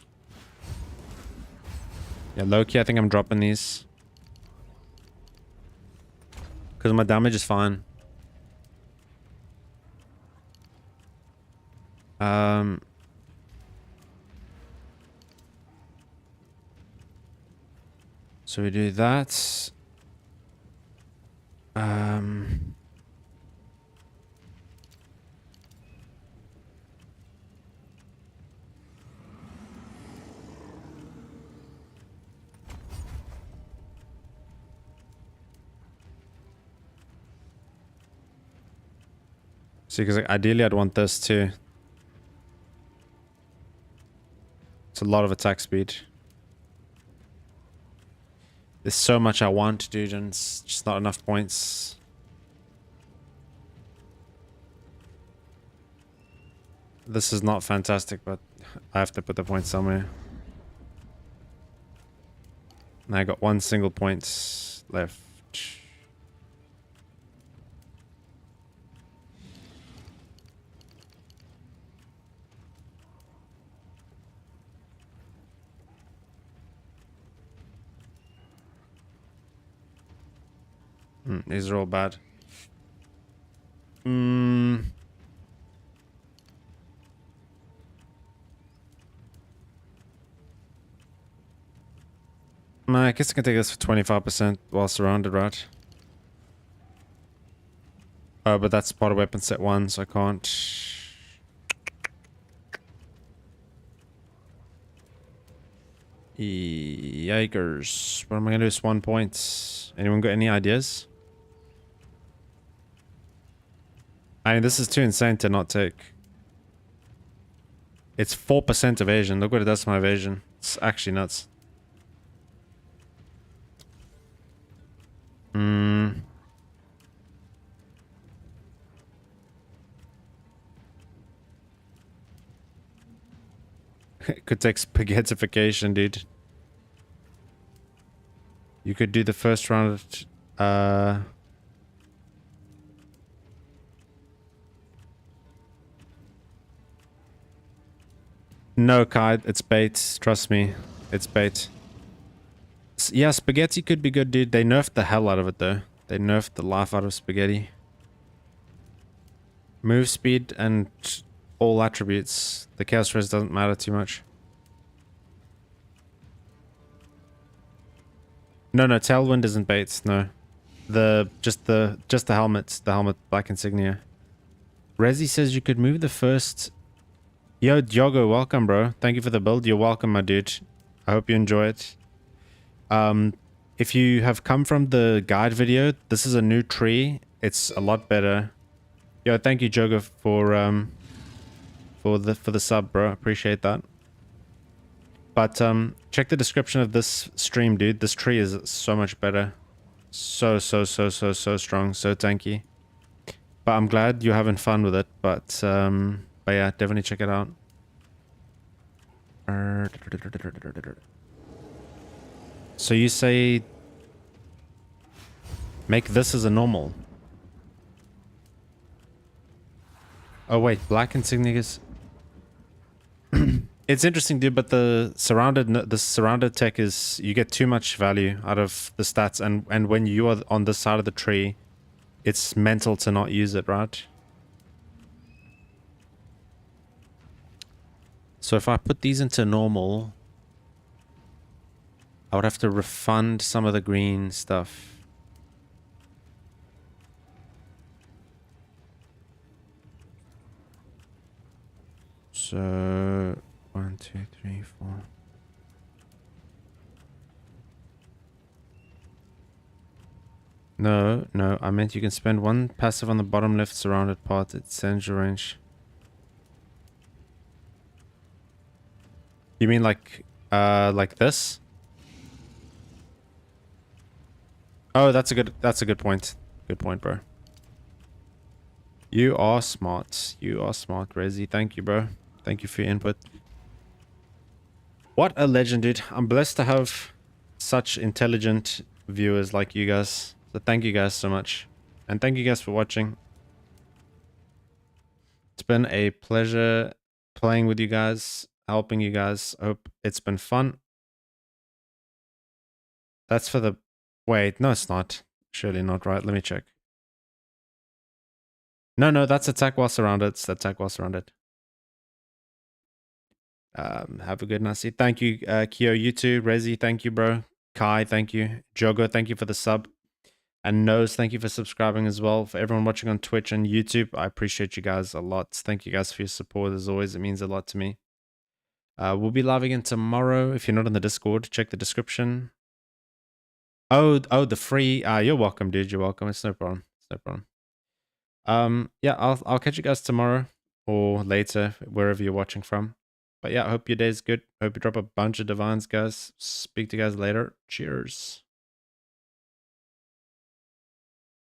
Yeah, low-key, I think I'm dropping these. Because my damage is fine. So we do that. See, because ideally I'd want this too. It's a lot of attack speed. There's so much I want, dude, and it's just not enough points. This is not fantastic, but I have to put the points somewhere. And I got 1 single point left. These are all bad. I guess I can take this for 25% while surrounded, right? Oh, but that's part of weapon set 1, so I can't. Yikers. What am I gonna do with 1 point? Anyone got any ideas? I mean, this is too insane to not take. It's 4% evasion. Look what it does to my evasion. It's actually nuts. It could take spaghettification, dude. You could do the first round of... No, Kai, it's bait. Trust me. It's bait. Yeah, spaghetti could be good, dude. They nerfed the hell out of it, though. They nerfed the life out of spaghetti. Move speed and all attributes. The chaos res doesn't matter too much. No, no, tailwind isn't baits. No, just the helmet, black insignia. Rezi says you could move the first. Yo, Diogo, welcome, bro. Thank you for the build. You're welcome, my dude. I hope you enjoy it. If you have come from the guide video, this is a new tree. It's a lot better. Yo, thank you, Jogo, for the sub, bro. Appreciate that. But check the description of this stream, dude. This tree is so much better. So strong, so tanky. But I'm glad you're having fun with it. But yeah, definitely check it out. So you say make this as a normal. Oh wait, black insignias. It's interesting, dude, but the surrounded tech is you get too much value out of the stats, and when you are on this side of the tree, it's mental to not use it, right? So if I put these into normal, I would have to refund some of the green stuff. So 1, 2, 3, 4. No, I meant you can spend one passive on the bottom left surrounded part. It sends your range. You mean like this? Oh, that's a good point. Good point, bro. You are smart. You are smart, Rezi. Thank you, bro. Thank you for your input. What a legend, dude. I'm blessed to have such intelligent viewers like you guys. So thank you guys so much. And thank you guys for watching. It's been a pleasure playing with you guys, helping you guys. I hope it's been fun. That's for the... Wait, no, it's not. Surely not, right? Let me check. No, that's attack while surrounded. It's attack while surrounded. Have a good Nasi. Thank you, Kyo. You too. Rezi, thank you, bro. Kai, thank you. Jogo, thank you for the sub. And Nose, thank you for subscribing as well. For everyone watching on Twitch and YouTube, I appreciate you guys a lot. Thank you guys for your support. As always, it means a lot to me. We'll be live again tomorrow. If you're not in the Discord, check the description. Oh, the free. You're welcome, dude. You're welcome. It's no problem. It's no problem. Yeah, I'll catch you guys tomorrow or later, wherever you're watching from. But yeah, I hope your day's good. Hope you drop a bunch of divines, guys. Speak to you guys later. Cheers.